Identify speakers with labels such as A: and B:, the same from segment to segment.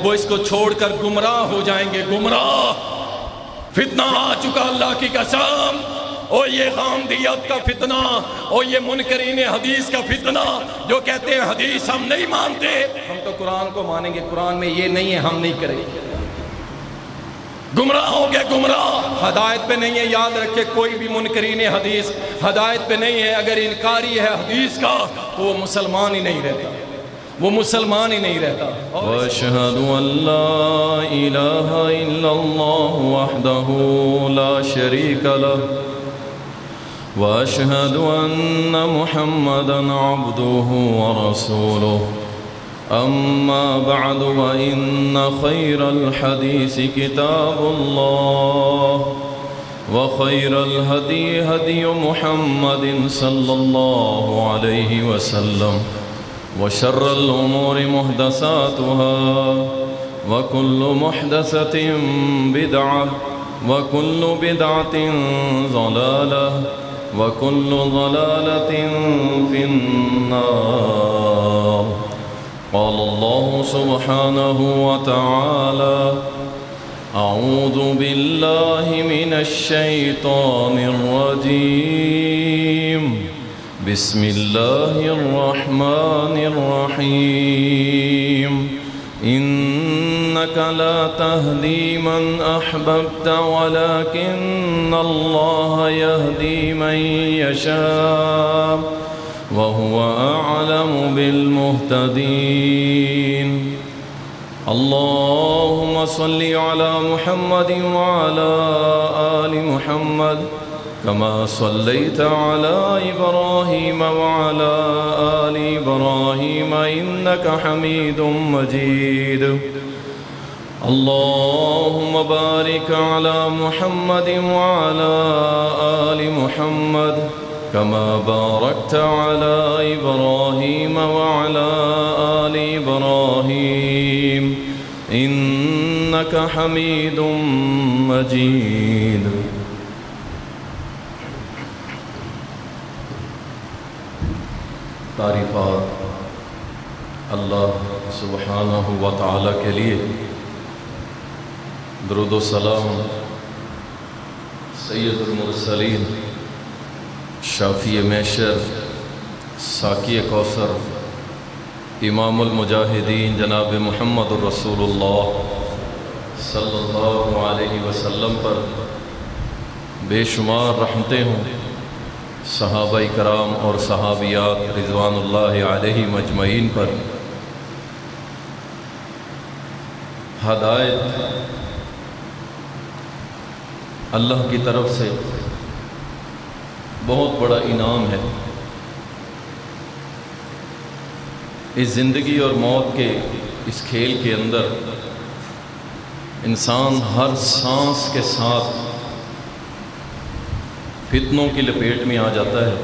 A: وہ اس کو چھوڑ کر گمراہ ہو جائیں گے، گمراہ۔ فتنہ آ چکا اللہ کی قسم، اور یہ غامدیت کا فتنہ، اور یہ منکرین حدیث کا فتنہ جو کہتے ہیں حدیث ہم نہیں مانتے، ہم تو قرآن کو مانیں گے، قرآن میں یہ نہیں ہے، ہم نہیں کریں گے۔ گمراہ ہو گئے، گمراہ، ہدایت پہ نہیں ہے۔ یاد رکھے کوئی بھی منکرین حدیث ہدایت پہ نہیں ہے، اگر انکاری ہے حدیث کا تو وہ مسلمان ہی نہیں رہتا، وہ مسلمان ہی نہیں رہتا۔
B: وَأَشْهَدُ أَن لَّا إِلَٰهَ إِلَّا اللَّهُ وَحْدَهُ لَا شَرِيكَ لَهُ وَأَشْهَدُ أَنَّ مُحَمَّدًا عَبْدُهُ وَرَسُولُهُ أما بعد وإن خير الحديث كتاب الله وخير الهدي هدي محمد صلى الله عليه وسلم وشر الأمور محدثاتها وكل محدثة بدعة وكل بدعة ضلالة وكل ضلالة في النار۔ قال الله سبحانه وتعالى أعوذ بالله من الشيطان الرجيم بسم الله الرحمن الرحيم إنك لا تهدي من أحببت ولكن الله يهدي من يشاء وهو أعلم بالمهتدين۔ اللهم صل على محمد وعلى آل محمد كما صليت على إبراهيم وعلى آل إبراهيم إنك حميد مجيد۔ اللهم بارك على محمد وعلى آل محمد كما باركت على إبراهيم وعلى آل إبراهيم إنك حميد مجيد۔
A: تعریفات اللہ سبحانہ و تعالی کے لیے، درود و سلام سید المرسلین، شافی محشر، ساقی کوثر، امام المجاہدین جناب محمد الرسول اللہ صلی اللہ علیہ وسلم پر بے شمار رحمتیں ہوں، صحابہ کرام اور صحابیات رضوان اللہ علیہ مجمعین پر۔ ہدایت اللہ کی طرف سے بہت بڑا انعام ہے۔ اس زندگی اور موت کے اس کھیل کے اندر انسان ہر سانس کے ساتھ فتنوں کی لپیٹ میں آ جاتا ہے،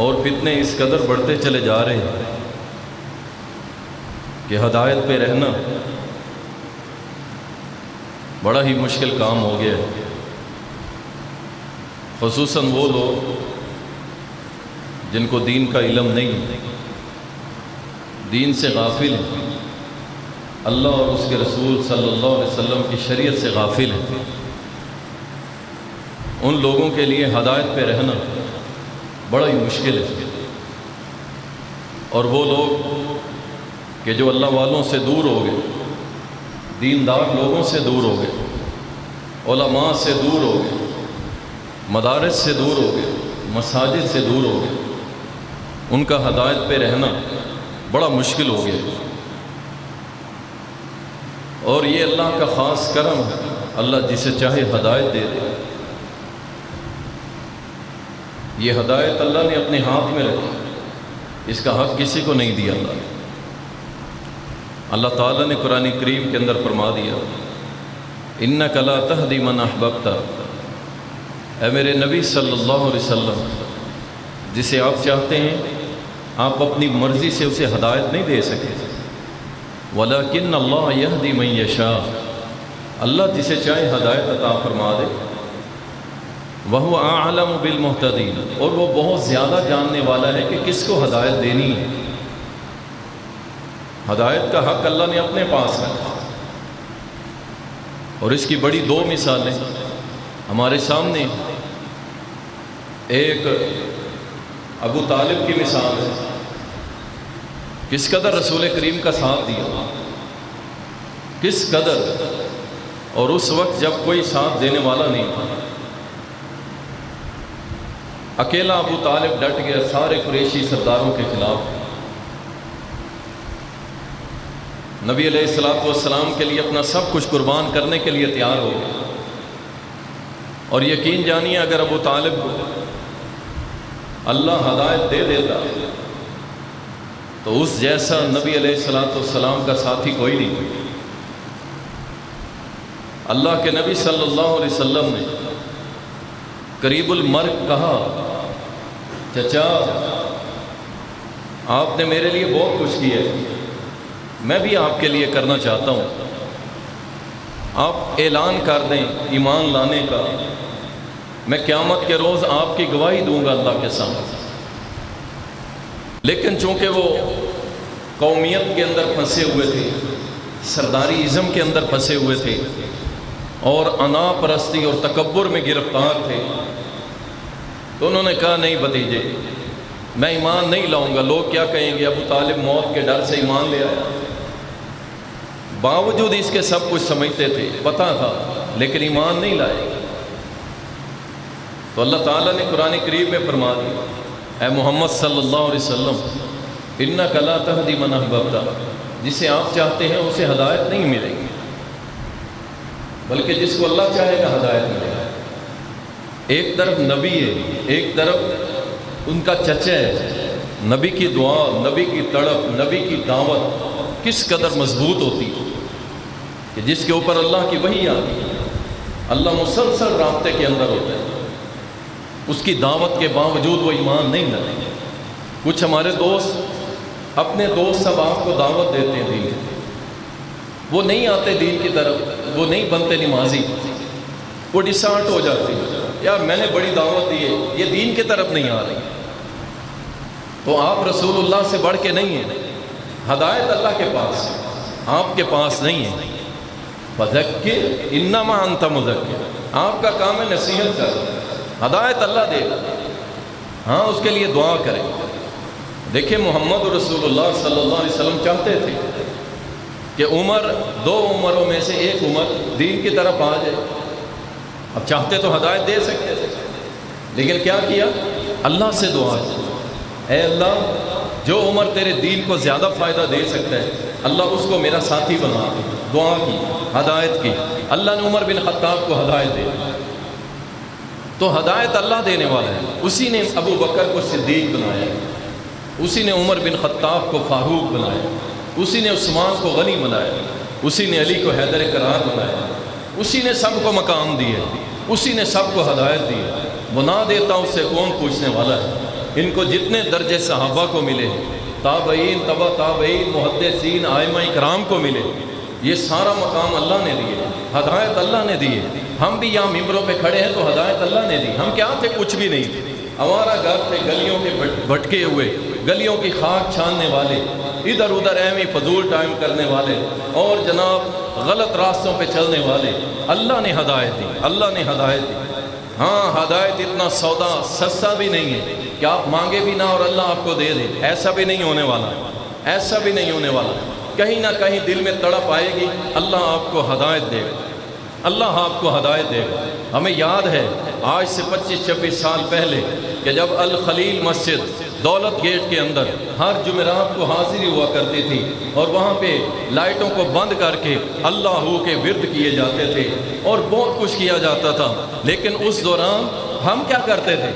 A: اور فتنے اس قدر بڑھتے چلے جا رہے ہیں کہ ہدایت پہ رہنا بڑا ہی مشکل کام ہو گیا ہے۔ خصوصاً وہ لوگ جن کو دین کا علم نہیں، دین سے غافل ہیں، اللہ اور اس کے رسول صلی اللہ علیہ وسلم کی شریعت سے غافل ہیں، ان لوگوں کے لیے ہدایت پہ رہنا بڑا ہی مشکل ہے۔ اور وہ لوگ کہ جو اللہ والوں سے دور ہو گئے، دیندار لوگوں سے دور ہو گئے، علماء سے دور ہو گئے، مدارس سے دور ہو گئے، مساجد سے دور ہو گئے، ان کا ہدایت پہ رہنا بڑا مشکل ہو گیا۔ اور یہ اللہ کا خاص کرم ہے، اللہ جسے چاہے ہدایت دے دے۔ یہ ہدایت اللہ نے اپنے ہاتھ میں رکھی، اس کا حق کسی کو نہیں دیا اللہ نے۔ اللہ تعالیٰ نے قرآن کریم کے اندر فرما دیا، اِنَّكَ لَا تَهْدِي مَنْ أَحْبَبْتَ، اے میرے نبی صلی اللہ علیہ وسلم، جسے آپ چاہتے ہیں آپ اپنی مرضی سے اسے ہدایت نہیں دے سکتے، وَلَكِنَّ اللَّهَ يَهْدِي مَن يَشَاءُ، اللہ جسے چاہے ہدایت عطا فرما دے، وَهُوَ أَعْلَمُ بِالْمُهْتَدِينَ، اور وہ بہت زیادہ جاننے والا ہے کہ کس کو ہدایت دینی ہے۔ ہدایت کا حق اللہ نے اپنے پاس رکھا، اور اس کی بڑی دو مثالیں ہمارے سامنے۔ ایک ابو طالب کی مثال ہے، کس قدر رسول کریم کا ساتھ دیا، کس قدر، اور اس وقت جب کوئی ساتھ دینے والا نہیں تھا، اکیلا ابو طالب ڈٹ گیا سارے قریشی سرداروں کے خلاف، نبی علیہ الصلوۃ والسلام کے لیے اپنا سب کچھ قربان کرنے کے لیے تیار ہو گیا۔ اور یقین جانیے اگر ابو طالب کو اللہ ہدایت دے دیتا تو اس جیسا نبی علیہ الصلوۃ والسلام کا ساتھی کوئی نہیں۔ اللہ کے نبی صلی اللہ علیہ وسلم نے قریب المرگ کہا، چچا آپ نے میرے لیے بہت کچھ کیا ہے، میں بھی آپ کے لیے کرنا چاہتا ہوں، آپ اعلان کر دیں ایمان لانے کا، میں قیامت کے روز آپ کی گواہی دوں گا اللہ کے سامنے۔ لیکن چونکہ وہ قومیت کے اندر پھنسے ہوئے تھے، سرداری ازم کے اندر پھنسے ہوئے تھے، اور انا پرستی اور تکبر میں گرفتار تھے، تو انہوں نے کہا نہیں بھتیجے میں ایمان نہیں لاؤں گا، لوگ کیا کہیں گے، ابو طالب موت کے ڈر سے ایمان لے آیا۔ باوجود اس کے سب کچھ سمجھتے تھے، پتہ تھا، لیکن ایمان نہیں لائے۔ تو اللہ تعالیٰ نے قرآن کریم میں فرما دیا، اے محمد صلی اللہ علیہ وسلم انک لا تہدی من احببت، جسے آپ چاہتے ہیں اسے ہدایت نہیں ملے گی، بلکہ جس کو اللہ چاہے گا ہدایت ملے گا۔ ایک طرف نبی ہے، ایک طرف ان کا چچا ہے، نبی کی دعا، نبی کی تڑپ، نبی کی دعوت کس قدر مضبوط ہوتی ہے کہ جس کے اوپر اللہ کی وحی آتی ہے، اللہ مسلسل رابطے کے اندر ہوتا ہے، اس کی دعوت کے باوجود وہ ایمان نہیں لاتے۔ کچھ ہمارے دوست، اپنے دوست سب آپ کو دعوت دیتے ہیں دین کی، وہ نہیں آتے دین کی طرف، وہ نہیں بنتے نمازی، وہ ڈسارٹ ہو جاتے ہیں، یار میں نے بڑی دعوت دی ہے، یہ دین کی طرف نہیں آ رہی۔ تو آپ رسول اللہ سے بڑھ کے نہیں ہیں، ہدایت اللہ کے پاس ہے، آپ کے پاس نہیں ہے۔ فذکر انما انت مذکر، آپ کا کام ہے نصیحت کرنا، ہدایت اللہ دے گا، ہاں اس کے لیے دعا کریں۔ دیکھیں محمد رسول اللہ صلی اللہ علیہ وسلم چاہتے تھے کہ عمر، دو عمروں میں سے ایک عمر دین کی طرف آ جائے، اب چاہتے تو ہدایت دے سکتے تھے، لیکن کیا کیا، اللہ سے دعا کی، اے اللہ جو عمر تیرے دین کو زیادہ فائدہ دے سکتا ہے اللہ اس کو میرا ساتھی بنا دے، دعا کی، ہدایت کی، اللہ نے عمر بن خطاب کو ہدایت دے۔ تو ہدایت اللہ دینے والا ہے، اسی نے ابو بکر کو صدیق بنایا، اسی نے عمر بن خطاب کو فاروق بنایا، اسی نے عثمان کو غنی بنایا، اسی نے علی کو حیدر کرار بنایا، اسی نے سب کو مقام دیے، اسی نے سب کو ہدایت دی۔ وہ نہ دیتا اس سے کون پوچھنے والا ہے۔ ان کو جتنے درجے صحابہ کو ملے، تابعین، تبع تابعین، محدثین، ائمہ کرام کو ملے، یہ سارا مقام اللہ نے دیے، ہدایت اللہ نے دی۔ ہم بھی یہاں ممبروں پہ کھڑے ہیں تو ہدایت اللہ نے دی۔ ہم کیا تھے؟ کچھ بھی نہیں تھے، ہمارا گھر تھے، گلیوں کے بھٹکے ہوئے، گلیوں کی خاک چھاننے والے، ادھر ادھر ایویں فضول ٹائم کرنے والے، اور جناب غلط راستوں پہ چلنے والے۔ اللہ نے ہدایت دی، اللہ نے ہدایت دی۔ ہاں ہدایت اتنا سودا سستا بھی نہیں ہے کہ آپ مانگے بھی نہ اور اللہ آپ کو دے دے، ایسا بھی نہیں ہونے والا، ایسا بھی نہیں ہونے والا۔ کہیں نہ کہیں دل میں تڑپ آئے گی، اللہ آپ کو ہدایت دے گا، اللہ آپ کو ہدایت دے گا۔ ہمیں یاد ہے آج سے 25-26 سال پہلے کہ جب الخلیل مسجد دولت گیٹ کے اندر ہر جمعرات کو حاضری ہوا کرتی تھی، اور وہاں پہ لائٹوں کو بند کر کے اللہ کے ورد کیے جاتے تھے اور بہت کچھ کیا جاتا تھا، لیکن اس دوران ہم کیا کرتے تھے؟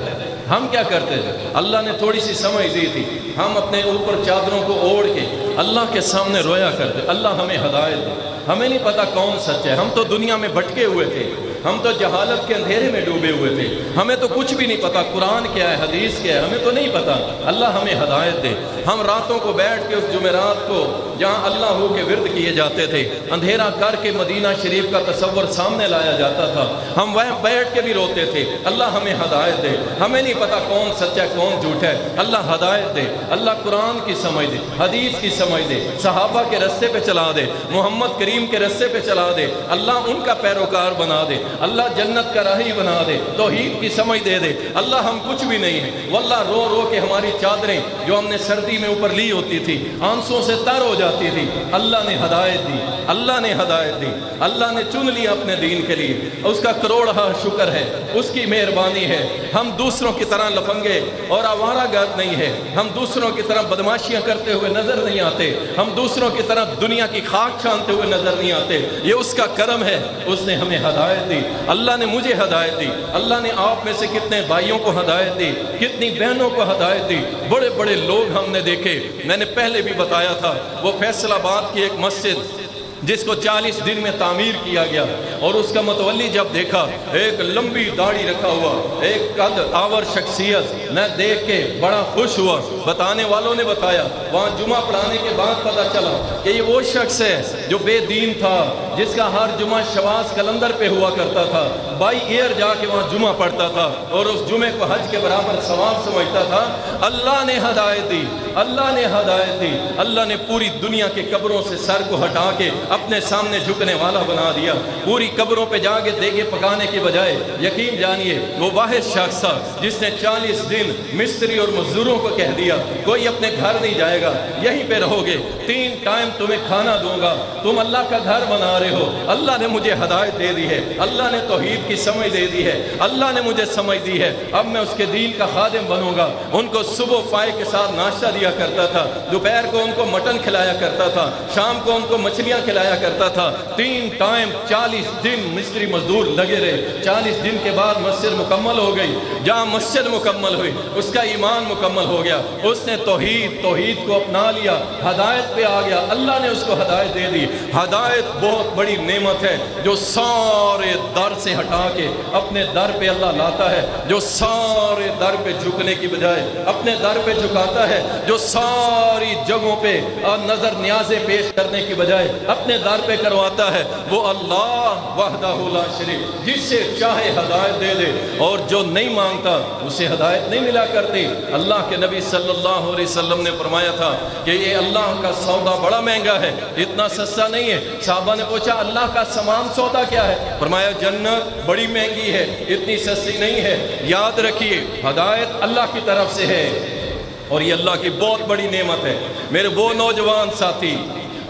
A: ہم کیا کرتے تھے؟ اللہ نے تھوڑی سی سمجھ دی تھی، ہم اپنے اوپر چادروں کو اوڑھ کے اللہ کے سامنے رویا کرتے، اللہ ہمیں ہدایت دے۔ ہمیں نہیں پتا کون سچ ہے، ہم تو دنیا میں بھٹکے ہوئے تھے، ہم تو جہالت کے اندھیرے میں ڈوبے ہوئے تھے، ہمیں تو کچھ بھی نہیں پتا قرآن کیا ہے، حدیث کیا ہے، ہمیں تو نہیں پتا۔ اللہ ہمیں ہدایت دے۔ ہم راتوں کو بیٹھ کے اس جمعرات کو جہاں اللہ ہو کے ورد کیے جاتے تھے، اندھیرا کر کے مدینہ شریف کا تصور سامنے لایا جاتا تھا، ہم وہاں بیٹھ کے بھی روتے تھے۔ اللہ ہمیں ہدایت دے۔ ہمیں نہیں پتا کون سچا ہے کون جھوٹ ہے، اللہ ہدایت دے۔ اللہ قرآن کی سمجھ دے، حدیث کی سمجھ دے، صحابہ کے رستے پہ چلا دے، محمد کریم کے رستے پہ چلا دے، اللہ ان کا پیروکار بنا دے، اللہ جنت کا راہی بنا دے، توحید کی سمجھ دے دے۔ اللہ ہم کچھ بھی نہیں ہیں، واللہ رو رو کے ہماری چادریں جو ہم نے سردی میں اوپر لی ہوتی تھی آنسوں سے تر ہو جاتی تھی، اللہ نے ہدایت دی، اللہ نے ہدایت دی، اللہ نے چن لیا اپنے دین کے لیے، اس کا کروڑہ شکر ہے، اس کی مہربانی ہے۔ ہم دوسروں کی طرح لفنگے اور آوارہ گرد نہیں ہے، ہم دوسروں کی طرح بدماشیاں کرتے ہوئے نظر نہیں آتے، ہم دوسروں کی طرح دنیا کی خاک چھانتے ہوئے نظر نہیں آتے۔ یہ اس کا کرم ہے، اس نے ہمیں ہدایت دی۔ اللہ نے مجھے ہدایت دی، اللہ نے آپ میں سے کتنے بھائیوں کو ہدایت دی، کتنی بہنوں کو ہدایت دی۔ بڑے بڑے لوگ ہم نے دیکھے، میں نے پہلے بھی بتایا تھا، وہ فیصل آباد کی ایک مسجد جس کو 40 دن میں تعمیر کیا گیا، اور اس کا متولی جب دیکھا، ایک لمبی داڑھی رکھا ہوا، ایک قد آور شخصیت، میں دیکھ کے بڑا خوش ہوا۔ بتانے والوں نے بتایا، وہاں جمعہ پڑھانے کے بعد پتہ چلا کہ یہ وہ شخص ہے جو بے دین تھا، جس کا ہر جمعہ شواز کلندر پہ ہوا کرتا تھا، بائی ایئر جا کے وہاں جمعہ پڑھتا تھا اور اس جمعے کو حج کے برابر ثواب سمجھتا تھا۔ اللہ نے ہدایت دی، اللہ نے ہدایت دی، اللہ نے پوری دنیا کے قبروں سے سر کو ہٹا کے اپنے سامنے جھکنے والا بنا دیا۔ پوری قبروں پہ جا کے دیگے پکانے کی بجائے، یقین جانیے وہ واحد شخص تھا جس نے 40 دن مستری اور مزدوروں کو کہہ دیا کوئی اپنے گھر نہیں جائے گا، یہیں پہ رہو گے، 3 ٹائم تمہیں کھانا دوں گا، تم اللہ کا گھر بنا رہے ہو۔ اللہ نے مجھے ہدایت دے دی ہے، اللہ نے توحید کی سمجھ دے دی ہے، اللہ نے مجھے سمجھ دی ہے، اب میں اس کے دین کا خادم بنوں گا۔ ان کو صبح پائے کے ساتھ ناشتہ دیا کرتا تھا، دوپہر کو ان کو مٹن کھلایا کرتا تھا، شام کو ان کو مچھلیاں کھلایا کرتا تھا۔ 3 ٹائم 40 دن مستری مزدور لگے رہے۔ 40 دن کے بعد مسجد مکمل ہو گئی۔ جہاں مسجد مکمل ہوئی اس کا ایمان مکمل ہو گیا، اس نے توحید کو اپنا لیا، ہدایت پہ آ گیا، اللہ نے اس کو ہدایت دے دی۔ ہدایت بہت بڑی نعمت ہے جو سارے در سے ہٹا کے اپنے در پہ اللہ لاتا ہے، جو سارے در پہ جھکنے کی بجائے اپنے در پہ جھکاتا ہے، جو ساری جگہوں پہ نظر نیازیں پیش کرنے کی بجائے اپنے در پہ کرواتا ہے، وہ اللہ وحدہ لا شریک، جس سے چاہے ہدایت دے دے، اور جو نہیں مانگتا اسے ہدایت نہیں ملا کرتی۔ اللہ کے نبی صلی اللہ علیہ وسلم نے فرمایا تھا کہ یہ اللہ کا سودا بڑا مہنگا ہے، اتنا سستا نہیں ہے۔ صحابہ نے پوچھا اللہ کا سامان سودا کیا ہے؟ فرمایا جنت بڑی مہنگی ہے، اتنی سستی نہیں ہے۔ یاد رکھیے ہدایت اللہ کی طرف سے ہے، اور یہ اللہ کی بہت بڑی نعمت ہے۔ میرے وہ نوجوان ساتھی،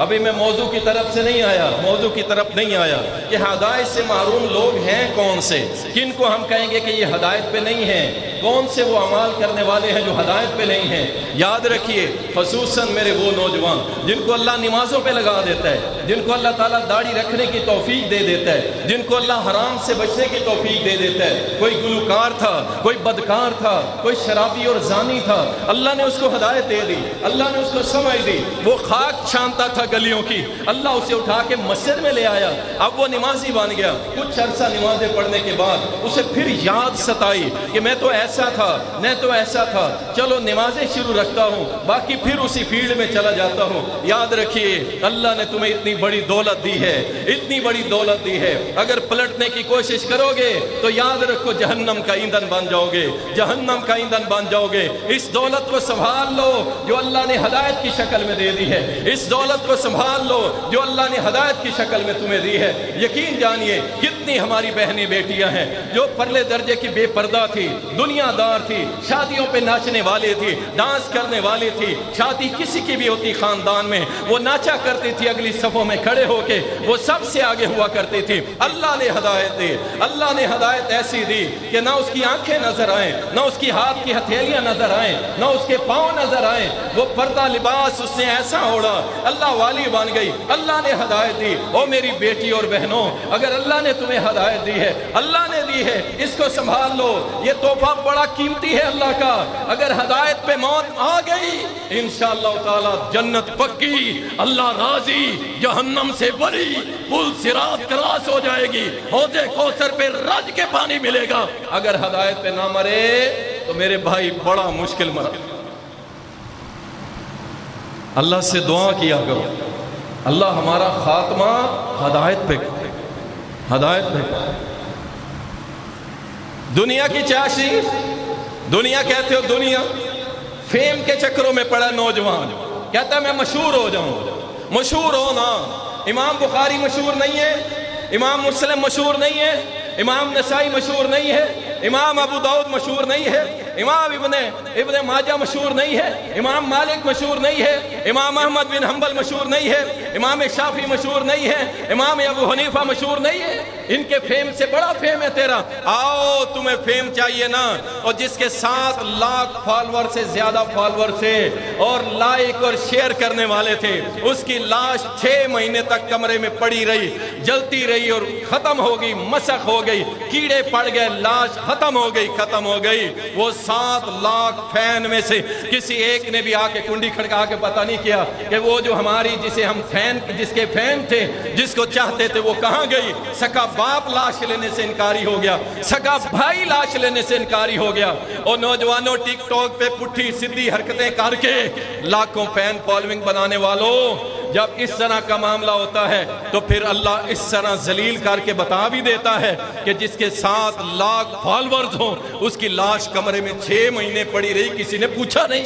A: ابھی میں موضوع کی طرف سے نہیں آیا، موضوع کی طرف نہیں آیا کہ ہدایت سے محروم لوگ ہیں کون سے، کن کو ہم کہیں گے کہ یہ ہدایت پہ نہیں ہیں، کون سے وہ اعمال کرنے والے ہیں جو ہدایت پہ نہیں ہیں۔ یاد رکھیے خصوصاً میرے وہ نوجوان جن کو اللہ نمازوں پہ لگا دیتا ہے، جن کو اللہ تعالیٰ داڑھی رکھنے کی توفیق دے دیتا ہے، جن کو اللہ حرام سے بچنے کی توفیق دے دیتا ہے۔ کوئی گلوکار تھا، کوئی بدکار تھا، کوئی شرابی اور زانی تھا، اللہ نے اس کو ہدایت دے دی، اللہ نے اس کو سمجھ دی۔ وہ خاک چھانتا تھا گلیوں کی، اللہ اسے اٹھا کے مسجد میں لے آیا، اب وہ نمازی بن گیا۔ کچھ عرصہ نمازیں پڑھنے کے بعد اسے پھر یاد ستائی کہ میں تو ایسا تھا، میں تو ایسا تھا، چلو نمازیں شروع رکھتا ہوں، باقی پھر اسی فیلڈ میں چلا جاتا ہوں۔ یاد رکھیے اللہ نے تمہیں اتنی بڑی دولت دی ہے، اتنی بڑی دولت دی ہے، اگر پلٹنے کی کوشش کرو گے تو یاد رکھو جہنم کا ایندھن بن جاؤ گے، جہنم کا ایندھن بن جاؤ گے۔ اس دولت کو سنبھال لو جو اللہ نے ہدایت کی شکل میں دے دی ہے، اس دولت کو سنبھال لو جو اللہ نے ہدایت کی شکل میں تمہیں دی ہے۔ یقین جانیے کتنی ہماری بہنیں بیٹیاں ہیں جو پرلے درجے کی بے پردہ تھی، دنیا دار تھی، شادیوں پہ ناچنے والے تھی، ڈانس کرنے والی تھی، شادی کسی کی بھی ہوتی خاندان میں وہ ناچا کرتی تھی، اگلی صفوں میں کھڑے ہو کے وہ سب سے آگے ہوا کرتی تھی۔ اللہ نے ہدایت دی، اللہ نے ہدایت ایسی دی کہ نہ اس کی آنکھیں نظر آئیں، نہ اس کی ہاتھ کی ہتھیلیاں نظر آئیں، نہ اس کے پاؤں نظر آئیں، وہ پردہ لباس اس نے ایسا اوڑھا اللہ والی بن گئی۔ اللہ نے ہدایت دی۔ او میری بیٹی اور بہنوں، اگر اللہ نے تمہیں ہدایت دی ہے، اللہ نے دی ہے، اس کو سنبھال لو۔ یہ تحفہ بڑا قیمتی ہے اللہ کا. اگر ہدایت پہ موت آ گئی انشاءاللہ تعالی جنت پکی، اللہ راضی، جہنم سے بری، پل صراط کراس ہو جائے گی، حوض کوثر پہ رج کے پانی ملے گا. اگر ہدایت پہ نہ مرے تو میرے بھائی بڑا مشکل مرا. اللہ سے دعا کیا کرو اللہ ہمارا خاتمہ ہدایت پہ کرے، ہدایت پہ کرے. دنیا کی چاشی، دنیا کہتے ہو، دنیا فیم کے چکروں میں پڑا نوجوان، کہتا ہے میں مشہور ہو جاؤں. مشہور ہونا، امام بخاری مشہور نہیں ہے، امام مسلم مشہور نہیں ہے، امام نسائی مشہور نہیں ہے، امام ابو داؤد مشہور نہیں ہے، امام ابن ماجہ مشہور نہیں ہے، امام مالک مشہور نہیں ہے، امام احمد بن حنبل مشہور نہیں ہے، امام شافعی مشہور نہیں ہے، امام ابو حنیفہ مشہور نہیں ہے. ان کے فیم سے بڑا فیم ہے تیرا. آؤ تمہیں فیم چاہیے نا، اور جس کے 7 لاکھ فالور سے زیادہ فالور تھے اور لائک اور شیئر کرنے والے تھے، اس کی لاش 6 مہینے تک کمرے میں پڑی رہی، جلتی رہی اور ختم ہو گئی، مسخ ہو گئی، کیڑے پڑ گئے، لاش ختم ہو گئی، ختم ہو گئی. وہ 7 لاکھ فین میں سے کسی ایک نے بھی آ کے کنڈی کھڑکا کے پتہ نہیں کیا کہ وہ جو ہماری جسے ہم فین، جس کے فین تھے، جس کو چاہتے تھے، وہ کہاں گئی. سکا باپ لاش لینے سے انکاری ہو گیا، سکا بھائی لاش لینے سے انکاری ہو گیا. اور نوجوانوں ٹک ٹاک پہ پٹھی سیدھی حرکتیں کر کے لاکھوں فین فالوئنگ بنانے والوں، جب اس طرح کا معاملہ ہوتا ہے تو پھر اللہ اس طرح ذلیل کر کے بتا بھی دیتا ہے کہ جس کے 7 لاکھ فالورز ہوں اس کی لاش کمرے میں 6 مہینے پڑی رہی، کسی نے پوچھا نہیں.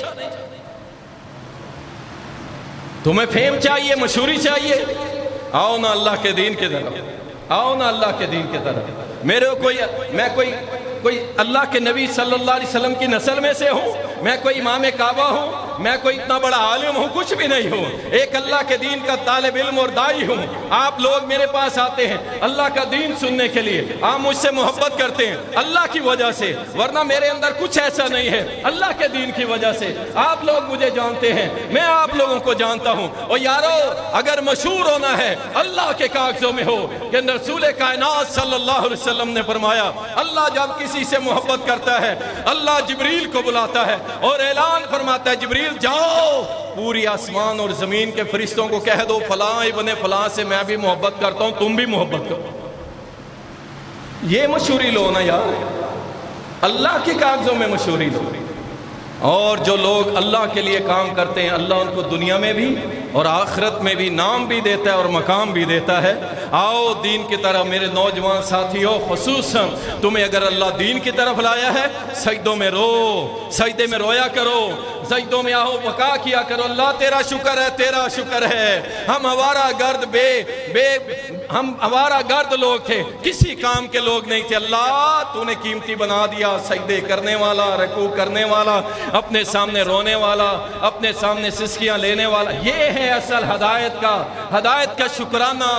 A: تمہیں فیم چاہیے، مشہوری چاہیے، آؤ نا اللہ کے دین کی طرف، آؤ نا اللہ کے دین کی طرف. میں کوئی اللہ کے نبی صلی اللہ علیہ وسلم کی نسل میں سے ہوں، میں کوئی امام کعبہ ہوں، میں کوئی اتنا بڑا عالم ہوں، کچھ بھی نہیں ہوں. ایک اللہ کے دین کا طالب علم اور داعی ہوں. آپ لوگ میرے پاس آتے ہیں اللہ کا دین سننے کے لیے، آپ مجھ سے محبت کرتے ہیں اللہ کی وجہ سے، ورنہ میرے اندر کچھ ایسا نہیں ہے، اللہ کے دین کی وجہ سے. آپ لوگ مجھے جانتے ہیں، میں آپ لوگوں کو جانتا ہوں. اور یارو اگر مشہور ہونا ہے اللہ کے کاغذوں میں ہو کہ رسول کائنات صلی اللہ علیہ وسلم نے فرمایا اللہ جب کسی سے محبت کرتا ہے اللہ جبریل کو بلاتا ہے اور اعلان فرماتا ہے جبریل جاؤ پوری آسمان اور زمین کے فرشتوں کو کہہ دو فلاں ابن فلاں سے میں بھی محبت کرتا ہوں، تم بھی محبت کرو. یہ مشہوری لو نا یار، اللہ کے کاغذوں میں مشہوری لو. اور جو لوگ اللہ کے لیے کام کرتے ہیں اللہ ان کو دنیا میں بھی اور آخرت میں بھی نام بھی دیتا ہے اور مقام بھی دیتا ہے. آؤ دین کی طرف میرے نوجوان ساتھیوں، خصوصاً تمہیں اگر اللہ دین کی طرف لایا ہے سجدوں میں رو، سجدے میں رویا کرو، سجدوں میں آہو بکا کیا کرو. اللہ تیرا شکر ہے، تیرا شکر ہے. ہم آوارہ گرد لوگ تھے، کسی کام کے لوگ نہیں تھے. اللہ تو نے قیمتی بنا دیا، سجدے کرنے والا، رکوع کرنے والا، اپنے سامنے رونے والا، اپنے سامنے سسکیاں لینے والا. یہ ہے اصل ہدایت کا شکرانہ.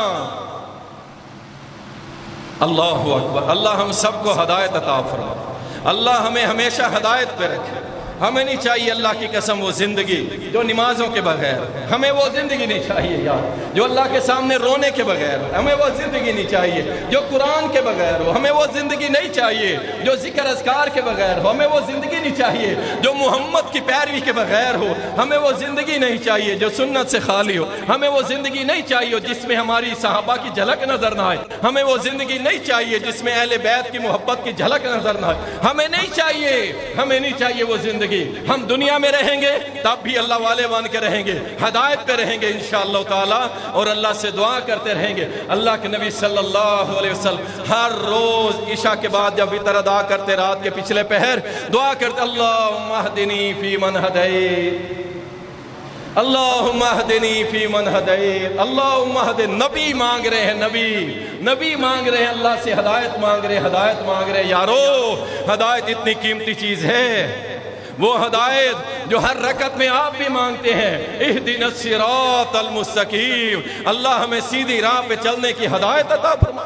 A: اللہ اکبر. اللہ ہم سب کو ہدایت عطا فرمائے. اللہ ہمیں ہمیشہ ہدایت پہ رکھے. ہمیں نہیں چاہیے اللہ کی قسم وہ زندگی جو نمازوں کے بغیر، ہمیں وہ زندگی نہیں چاہیے یار جو اللہ کے سامنے رونے کے بغیر، ہمیں وہ زندگی نہیں چاہیے جو قرآن کے بغیر ہو، ہمیں وہ زندگی نہیں چاہیے جو ذکر اذکار کے بغیر ہو، ہمیں وہ زندگی نہیں چاہیے جو محمد کی پیروی کے بغیر ہو، ہمیں وہ زندگی نہیں چاہیے جو سنت سے خالی ہو، ہمیں وہ زندگی نہیں چاہیے جس میں ہماری صحابہ کی جھلک نظر نہ آئے، ہمیں وہ زندگی نہیں چاہیے جس میں اہل بیت کی محبت کی جھلک نظر نہ آئے. ہمیں نہیں چاہیے وہ زندگی. ہم دنیا میں رہیں گے تب بھی اللہ والے بن کے رہیں گے، ہدایت پہ رہیں گے انشاءاللہ تعالی، اور اللہ سے دعا کرتے رہیں گے. اللہ کے نبی صلی اللہ علیہ وسلم ہر روز عشاء کے بعد جب وتر ادا کرتے رات کے پچھلے پہر دعا کرتے اللہم اہدنی فی من ہدیت، اللہم اہدنی فی من ہدیت، اللہم اہدنی. نبی مانگ رہے ہیں، نبی مانگ رہے ہیں اللہ سے، ہدایت مانگ رہے. یارو ہدایت اتنی قیمتی چیز ہے، وہ ہدایت جو ہر رکعت میں آپ بھی مانگتے ہیں اہدنا الصراط المستقیم. اللہ ہمیں سیدھی راہ پہ چلنے کی ہدایت عطا فرما.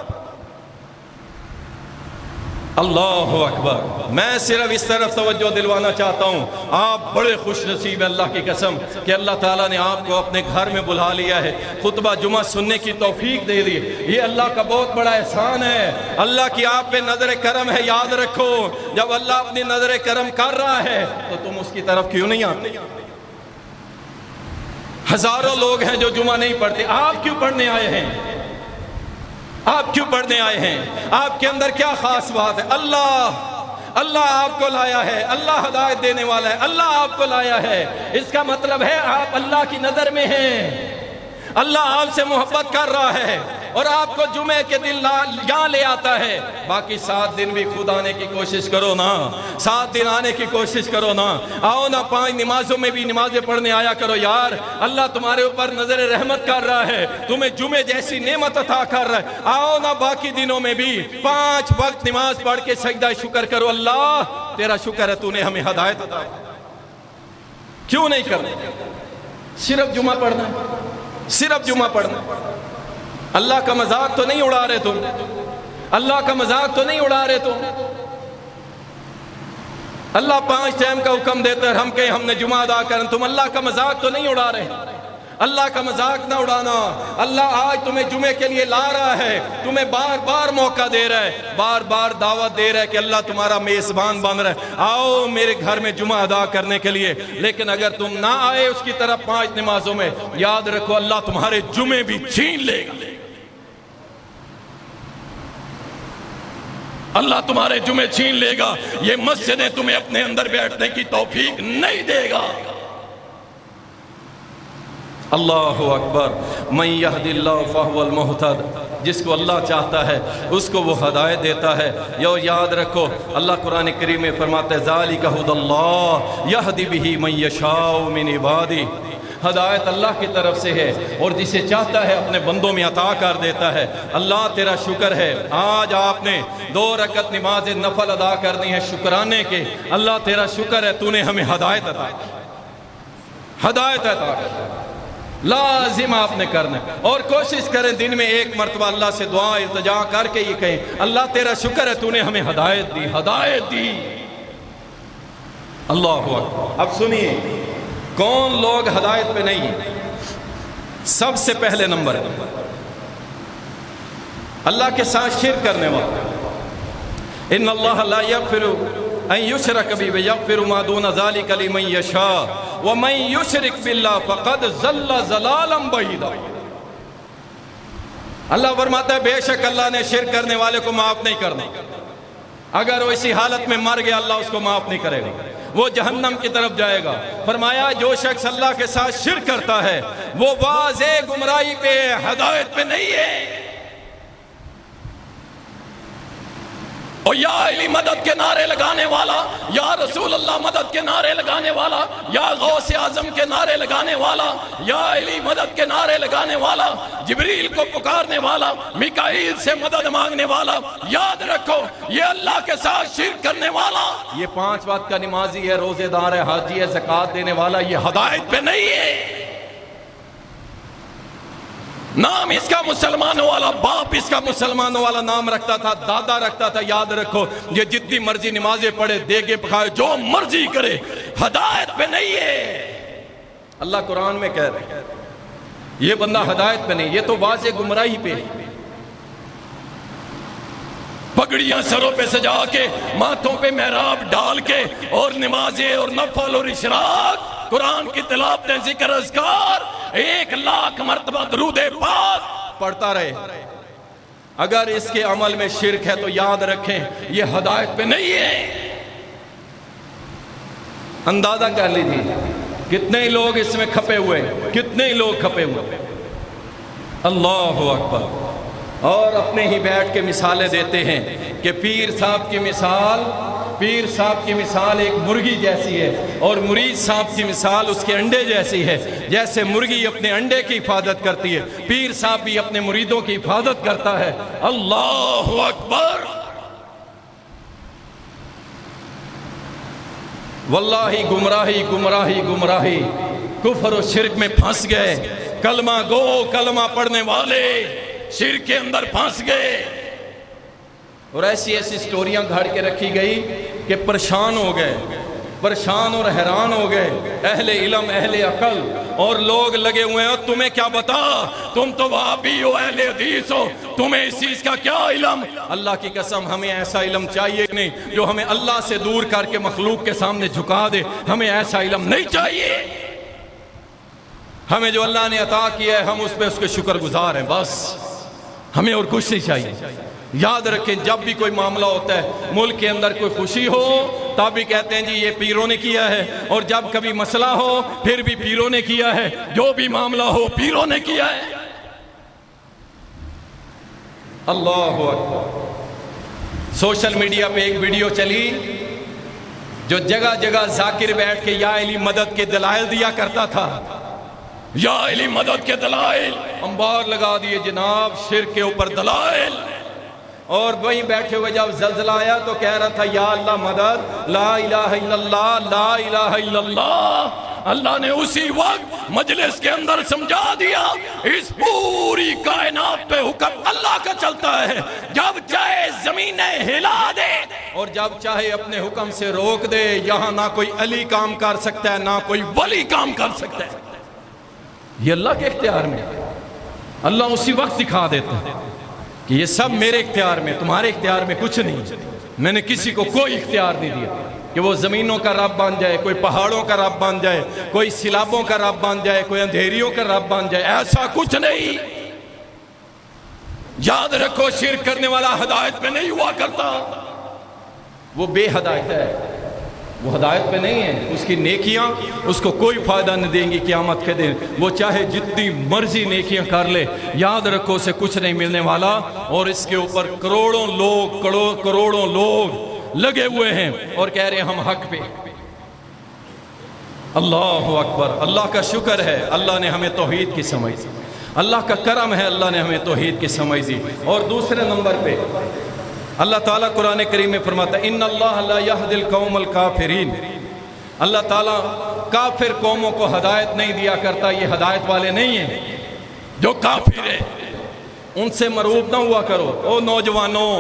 A: اللہ اکبر. میں صرف اس طرف توجہ دلوانا چاہتا ہوں, آپ بڑے خوش نصیب ہیں اللہ کی قسم کہ اللہ تعالیٰ نے آپ کو اپنے گھر میں بلا لیا ہے, خطبہ جمعہ سننے کی توفیق دے دی. یہ اللہ کا بہت بڑا احسان ہے, اللہ کی آپ پہ نظر کرم ہے. یاد رکھو جب اللہ اپنی نظر کرم کر رہا ہے تو تم اس کی طرف کیوں نہیں آتے؟ ہزاروں لوگ ہیں جو جمعہ نہیں پڑھتے, آپ کیوں پڑھنے آئے ہیں؟ آپ کیوں پڑھنے آئے ہیں؟ آپ کے اندر کیا خاص بات ہے؟ اللہ آپ کو لایا ہے, اللہ ہدایت دینے والا ہے, اللہ آپ کو لایا ہے. اس کا مطلب ہے آپ اللہ کی نظر میں ہیں, اللہ آپ سے محبت کر رہا ہے اور آپ کو جمعے کے دن یہاں لے آتا ہے. باقی 7 دن بھی خود آنے کی کوشش کرو نا, 7 دن آنے کی کوشش کرو نا. آؤ نا 5 نمازوں میں بھی نمازیں پڑھنے آیا کرو یار. اللہ تمہارے اوپر نظر رحمت کر رہا ہے, تمہیں جمعے جیسی نعمت عطا کر رہا ہے. آؤ نا باقی دنوں میں بھی 5 وقت نماز پڑھ کے سجدہ شکر کرو. اللہ تیرا شکر ہے تو نے ہمیں ہدایت عطا کی. کیوں نہیں کرنا؟ صرف جمعہ پڑھنا, صرف جمعہ پڑھنا. اللہ کا مذاق تو نہیں اڑا رہے تم, اللہ کا مذاق تو نہیں اڑا رہے تم. اللہ 5 ٹائم کا حکم دیتا ہے, ہم کہیں ہم نے جمعہ ادا کرنا, تم اللہ کا مذاق تو نہیں اڑا رہے. اللہ کا مذاق نہ اڑانا. اللہ آج تمہیں جمعے کے لیے لا رہا ہے, تمہیں بار بار موقع دے رہا ہے, بار بار دعوت دے رہا ہے کہ اللہ تمہارا میزبان بن رہا ہے, آؤ میرے گھر میں جمعہ ادا کرنے کے لیے. لیکن اگر تم نہ آئے اس کی طرف 5 نمازوں میں, یاد رکھو اللہ تمہارے جمعے بھی چھین لے گا. اللہ تمہارے جمعے چھین لے گا. یہ مسجدیں تمہیں اپنے اندر بیٹھنے کی توفیق نہیں دے گا. اللہ اکبر. من یہد اللہ فہو المہتد, جس کو اللہ چاہتا ہے اس کو وہ ہدایت دیتا ہے. یاد رکھو اللہ قرآن کریم میں فرماتا ہے ذالک ھدی اللہ یہدی بہ من یشاء من عبادہ. ہدایت اللہ کی طرف سے ہے اور جسے چاہتا ہے اپنے بندوں میں عطا کر دیتا ہے. اللہ تیرا شکر ہے, آج آپ نے 2 رکعت نماز نفل ادا کرنی ہے شکرانے کے. اللہ تیرا شکر ہے تو نے ہمیں ہدایت عطا کی, ہدایت عطا کی. لازم آپ نے کرنا ہے, اور کوشش کریں دن میں 1 مرتبہ اللہ سے دعا التجا کر کے یہ کہیں اللہ تیرا شکر ہے تو نے ہمیں ہدایت دی, ہدایت دی. اللہ اکبر. اب سنیے کون لوگ ہدایت پہ نہیں ہیں. سب سے پہلے نمبر اللہ کے ساتھ شرک کرنے والا. ان اللہ لا یغفر ان یشرک بہ ویغفر ما دون ذلک لمن یشاء ومن یشرک باللہ فقد ضل ضلالا بعیدا. اللہ فرماتا ہے بے شک اللہ نے شرک کرنے والے کو معاف نہیں کرنا. اگر وہ اسی حالت میں مر گیا اللہ اس کو معاف نہیں کرے گا, وہ جہنم کی طرف جائے گا. فرمایا جو شخص اللہ کے ساتھ شرک کرتا ہے وہ واضح گمراہی پہ, ہدایت پہ نہیں ہے. اور یا علی مدد کے نعرے لگانے والا, یا رسول اللہ مدد کے نعرے لگانے والا, یا غوث اعظم کے نعرے لگانے والا, یا علی مدد کے نعرے لگانے والا, جبریل کو پکارنے والا, میکائیل سے مدد مانگنے والا, یاد رکھو یہ اللہ کے ساتھ شرک کرنے والا, یہ 5 وقت کا نمازی ہے, روزے دار ہے, حاجی ہے, زکوٰۃ دینے والا, یہ ہدایت پہ نہیں ہے. نام اس کا مسلمانوں والا, باپ اس کا مسلمانوں والا نام رکھتا تھا, دادا رکھتا تھا. یاد رکھو یہ جتنی مرضی نمازیں پڑھے, دیگے پکائے, جو مرضی کرے, ہدایت پہ نہیں ہے. اللہ قرآن میں کہہ رہے یہ بندہ ہدایت پہ نہیں, یہ تو واضح گمراہی پہ ہے. پگڑیاں سروں پہ سجا کے, ماتھوں پہ محراب ڈال کے, اور نمازیں اور نفل اور اشراق, قرآن کی تلاوتیں, ذکر اذکار, 1,00,000 مرتبہ درود پاک پڑھتا رہے. اگر اس کے عمل میں شرک ہے تو یاد رکھیں یہ ہدایت پہ نہیں ہے. اندازہ کر لیجیے کتنے لوگ اس میں کھپے ہوئے, کتنے لوگ کھپے ہوئے. اللہ اکبر. اور اپنے ہی بیٹھ کے مثالیں دیتے ہیں کہ پیر صاحب کی مثال ایک مرغی جیسی ہے, اور مرید صاحب کی مثال اس کے انڈے جیسی ہے. جیسے مرغی اپنے انڈے کی حفاظت کرتی ہے, پیر صاحب بھی اپنے مریدوں کی حفاظت کرتا ہے. اللہ اکبر. واللہ گمراہی گمراہی گمراہی, کفر و شرک میں پھنس گئے. کلمہ گو, کلمہ پڑھنے والے شرک کے اندر پھنس گئے. اور ایسی ایسی سٹوریاں گھڑ کے رکھی گئی کہ پریشان ہو گئے، پریشان اور حیران ہو گئے اہل علم، اہل عقل، اور لوگ لگے ہوئے ہیں تمہیں کیا بتا، تم تو وہابی ہو، اہل حدیث ہو، تمہیں اس چیز کا کیا علم؟ اللہ کی قسم ہمیں ایسا علم چاہیے نہیں جو ہمیں اللہ سے دور کر کے مخلوق کے سامنے جھکا دے، ہمیں ایسا علم نہیں چاہیے۔ ہمیں جو اللہ نے عطا کیا ہے ہم اس پہ اس کے شکر گزار ہیں، بس ہمیں اور کچھ نہیں چاہیے۔ یاد رکھیں جب بھی کوئی معاملہ ہوتا ہے، ملک کے اندر کوئی خوشی ہو تب بھی کہتے ہیں جی یہ پیروں نے کیا ہے، اور جب کبھی مسئلہ ہو پھر بھی پیروں نے کیا ہے، جو بھی معاملہ ہو پیروں نے کیا ہے۔ اللہ اکبر۔ سوشل میڈیا پہ ایک ویڈیو چلی جو جگہ جگہ ذاکر بیٹھ کے یا علی مدد کے دلائل دیا کرتا تھا، یا علی مدد کے دلائل، انبار لگا دیے جناب شرک کے اوپر دلائل، اور وہیں بیٹھے ہوئے جب زلزلہ آیا تو کہہ رہا تھا یا اللہ مدد، لا الہ الا اللہ، لا الہ الا اللہ۔ اللہ نے اسی وقت مجلس کے اندر سمجھا دیا اس پوری کائنات پہ حکم اللہ کا چلتا ہے، جب چاہے زمینیں ہلا دے اور جب چاہے اپنے حکم سے روک دے، یہاں نہ کوئی علی کام کر سکتا ہے نہ کوئی ولی کام کر سکتا ہے، یہ اللہ کے اختیار میں۔ اللہ اسی وقت دکھا دیتا ہے کہ یہ سب میرے اختیار میں، تمہارے اختیار میں کچھ نہیں، میں نے کسی کو کوئی اختیار نہیں دیا کہ وہ زمینوں کا رب بن جائے، کوئی پہاڑوں کا رب بن جائے، کوئی سیلابوں کا رب بن جائے، کوئی اندھیریوں کا رب بن جائے، ایسا کچھ نہیں۔ یاد رکھو شرک کرنے والا ہدایت پہ نہیں ہوا کرتا، وہ بے ہدایت ہے، وہ ہدایت پہ نہیں ہے، اس کی نیکیاں اس کو کوئی فائدہ نہیں دیں گی قیامت کے دن، وہ چاہے جتنی مرضی نیکیاں کر لے، یاد رکھو اسے کچھ نہیں ملنے والا، اور اس کے اوپر کروڑوں لوگ لگے ہوئے ہیں اور کہہ رہے ہیں ہم حق پہ۔ اللہ اکبر۔ اللہ کا شکر ہے اللہ نے ہمیں توحید کی سمجھ دی، اللہ کا کرم ہے اللہ نے ہمیں توحید کی سمجھ دی۔ اور دوسرے نمبر پہ اللہ تعالیٰ قرآن کریم میں فرماتا ہے ان اللہ لا یہدی القوم الکافرین، اللہ تعالیٰ کافر قوموں کو ہدایت نہیں دیا کرتا، یہ ہدایت والے نہیں ہیں جو کافر ہیں، ان سے مرعوب نہ ہوا کرو۔ او نوجوانوں،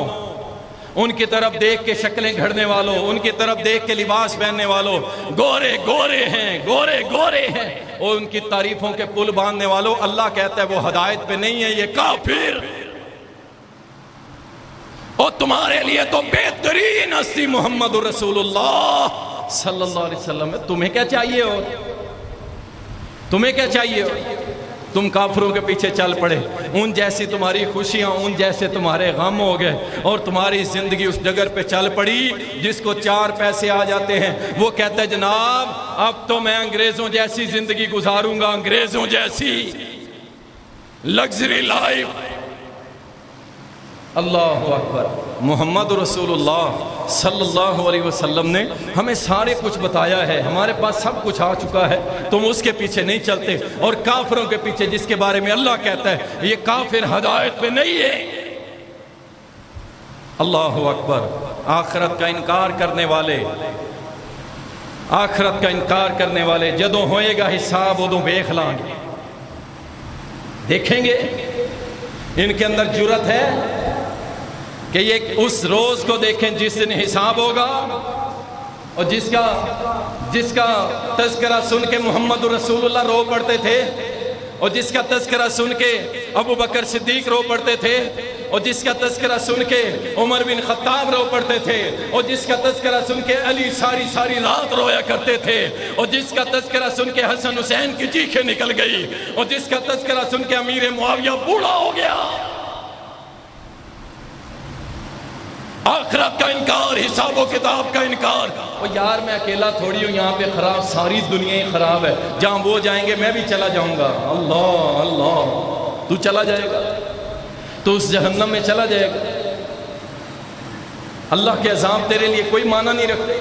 A: ان کی طرف دیکھ کے شکلیں گھڑنے والوں، ان کی طرف دیکھ کے لباس پہننے والوں، گورے گورے ہیں، گورے گورے ہیں، اور ان کی تعریفوں کے پل باندھنے والوں، اللہ کہتا ہے وہ ہدایت پہ نہیں ہے، یہ کافر۔ اور تمہارے لیے تو بہترین ہستی محمد رسول اللہ صلی اللہ علیہ وسلم ہے، تمہیں کیا چاہیے ہو؟ تمہیں کیا چاہیے ہو؟ تم کافروں کے پیچھے چل پڑے، ان جیسی تمہاری خوشیاں، ان جیسے تمہارے غم ہو گئے، اور تمہاری زندگی اس ڈگر پہ چل پڑی جس کو 4 پیسے آ جاتے ہیں، وہ کہتا ہے جناب اب تو میں انگریزوں جیسی زندگی گزاروں گا، انگریزوں جیسی لگژری لائف۔ اللہ اکبر۔ محمد رسول اللہ صلی اللہ علیہ وسلم نے ہمیں سارے کچھ بتایا ہے، ہمارے پاس سب کچھ آ چکا ہے، تم اس کے پیچھے نہیں چلتے، اور کافروں کے پیچھے جس کے بارے میں اللہ کہتا ہے یہ کافر ہدایت پہ نہیں ہے۔ اللہ اکبر۔ آخرت کا انکار کرنے والے، آخرت کا انکار کرنے والے جدوں ہوئے گا حساب ادوں ویکھ لان گے، دیکھیں گے ان کے اندر جرت ہے کہ یہ اس روز کو دیکھیں جس دن حساب ہوگا، اور جس کا تذکرہ سن کے محمد رسول اللہ رو پڑتے تھے، اور جس کا تذکرہ سن کے ابو بکر صدیق رو پڑتے تھے، اور جس کا تذکرہ سن کے عمر بن خطاب رو پڑتے تھے، اور جس کا تذکرہ سن کے علی ساری رات رویا کرتے تھے، اور جس کا تذکرہ سن کے حسن حسین کی چیخیں نکل گئی، اور جس کا تذکرہ سن کے امیر معاویہ بوڑھا ہو گیا۔ آخرت کا انکار، حساب و کتاب کا انکار۔ اور یار میں اکیلا تھوڑی ہوں یہاں پہ خراب، ساری دنیا ہی خراب ہے، جہاں وہ جائیں گے میں بھی چلا جاؤں گا۔ اللہ اللہ، تو چلا جائے گا تو اس جہنم میں چلا جائے گا۔ اللہ کے عذاب تیرے لیے کوئی معنی نہیں رکھتے،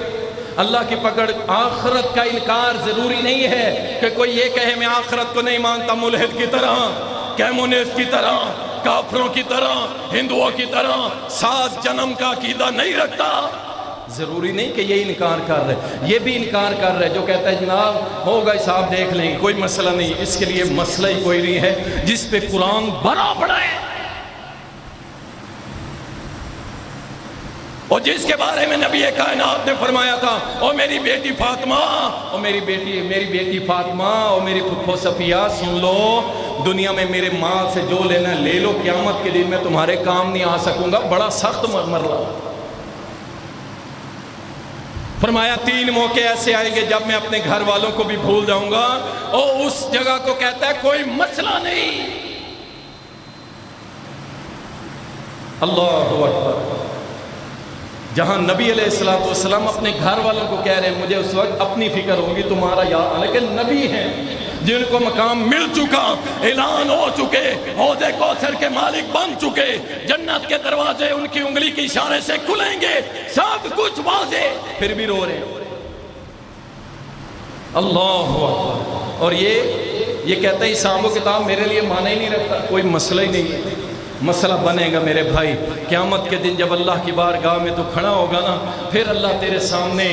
A: اللہ کی پکڑ۔ آخرت کا انکار ضروری نہیں ہے کہ کوئی یہ کہے میں آخرت کو نہیں مانتا، ملحد کی طرح، کمیونسٹ کی طرح، کافروں کی طرح، ہندوؤں کی طرح 7 جنم کا عقیدہ نہیں رکھتا۔ ضروری نہیں کہ یہ انکار کر رہے، یہ بھی انکار کر رہے جو کہتا ہے جناب ہوگا حساب دیکھ لیں گے، کوئی مسئلہ نہیں، اس کے لیے مسئلہ ہی کوئی نہیں ہے جس پہ قرآن بھرا پڑا ہے۔ اور جس کے بارے میں نبی کائنات نے فرمایا تھا، او میری بیٹی فاطمہ، او میری بیٹی فاطمہ، او میری پھپھو صفیہ، سن لو، دنیا میں میرے مال سے جو لینا لے لو، قیامت کے دن میں تمہارے کام نہیں آ سکوں گا، بڑا سخت مرلہ۔ فرمایا 3 موقع ایسے آئیں گے جب میں اپنے گھر والوں کو بھی بھول جاؤں گا، اور اس جگہ کو کہتا ہے کوئی مسئلہ نہیں۔ اللہ اکبر۔ جہاں نبی علیہ السلام اپنے گھر والوں کو کہہ رہے ہیں مجھے اس وقت اپنی فکر ہوگی تمہارا یاد، لیکن نبی ہیں جن کو مقام مل چکا، اعلان ہو چکے، حوض کوثر کے مالک بن چکے، جنت کے دروازے ان کی انگلی کے اشارے سے کھلیں گے، سب کچھ واضح، پھر بھی رو رہے ہیں۔ اللہ اکبر۔ اور یہ کہتا ہے حساب و کتاب میرے لیے معنی ہی نہیں رکھتا، کوئی مسئلہ ہی نہیں ہے۔ مسئلہ بنے گا میرے بھائی قیامت کے دن جب اللہ کی بارگاہ میں تو کھڑا ہوگا نا، پھر اللہ تیرے سامنے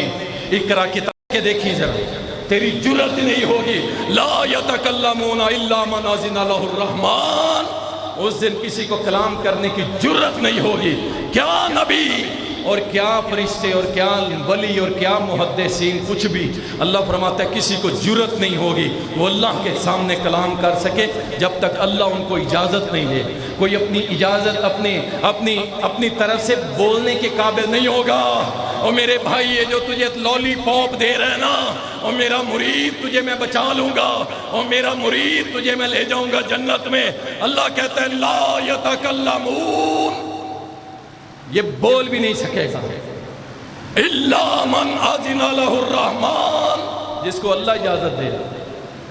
A: اقرا کتاب کے دیکھی ذرا، تیری جرت نہیں ہوگی، لا یتکلمون الا من اذن له الرحمن، اس دن کسی کو کلام کرنے کی جرت نہیں ہوگی، کیا نبی اور کیا فرشتے اور کیا ولی اور کیا محدثین، کچھ بھی اللہ فرماتا ہے کسی کو جرت نہیں ہوگی وہ اللہ کے سامنے کلام کر سکے جب تک اللہ ان کو اجازت نہیں دے۔ کوئی اپنی اجازت اپنی طرف سے بولنے کے قابل نہیں ہوگا۔ اور میرے بھائی یہ جو تجھے لولی پاپ دے رہے نا، اور میرا مرید تجھے میں بچا لوں گا، اور میرا مرید تجھے میں لے جاؤں گا جنت میں، اللہ کہتا ہے لا یتکلمون، یہ بول بھی نہیں سکے گا، الا من اذن له الرحمن، جس کو اللہ اجازت دے،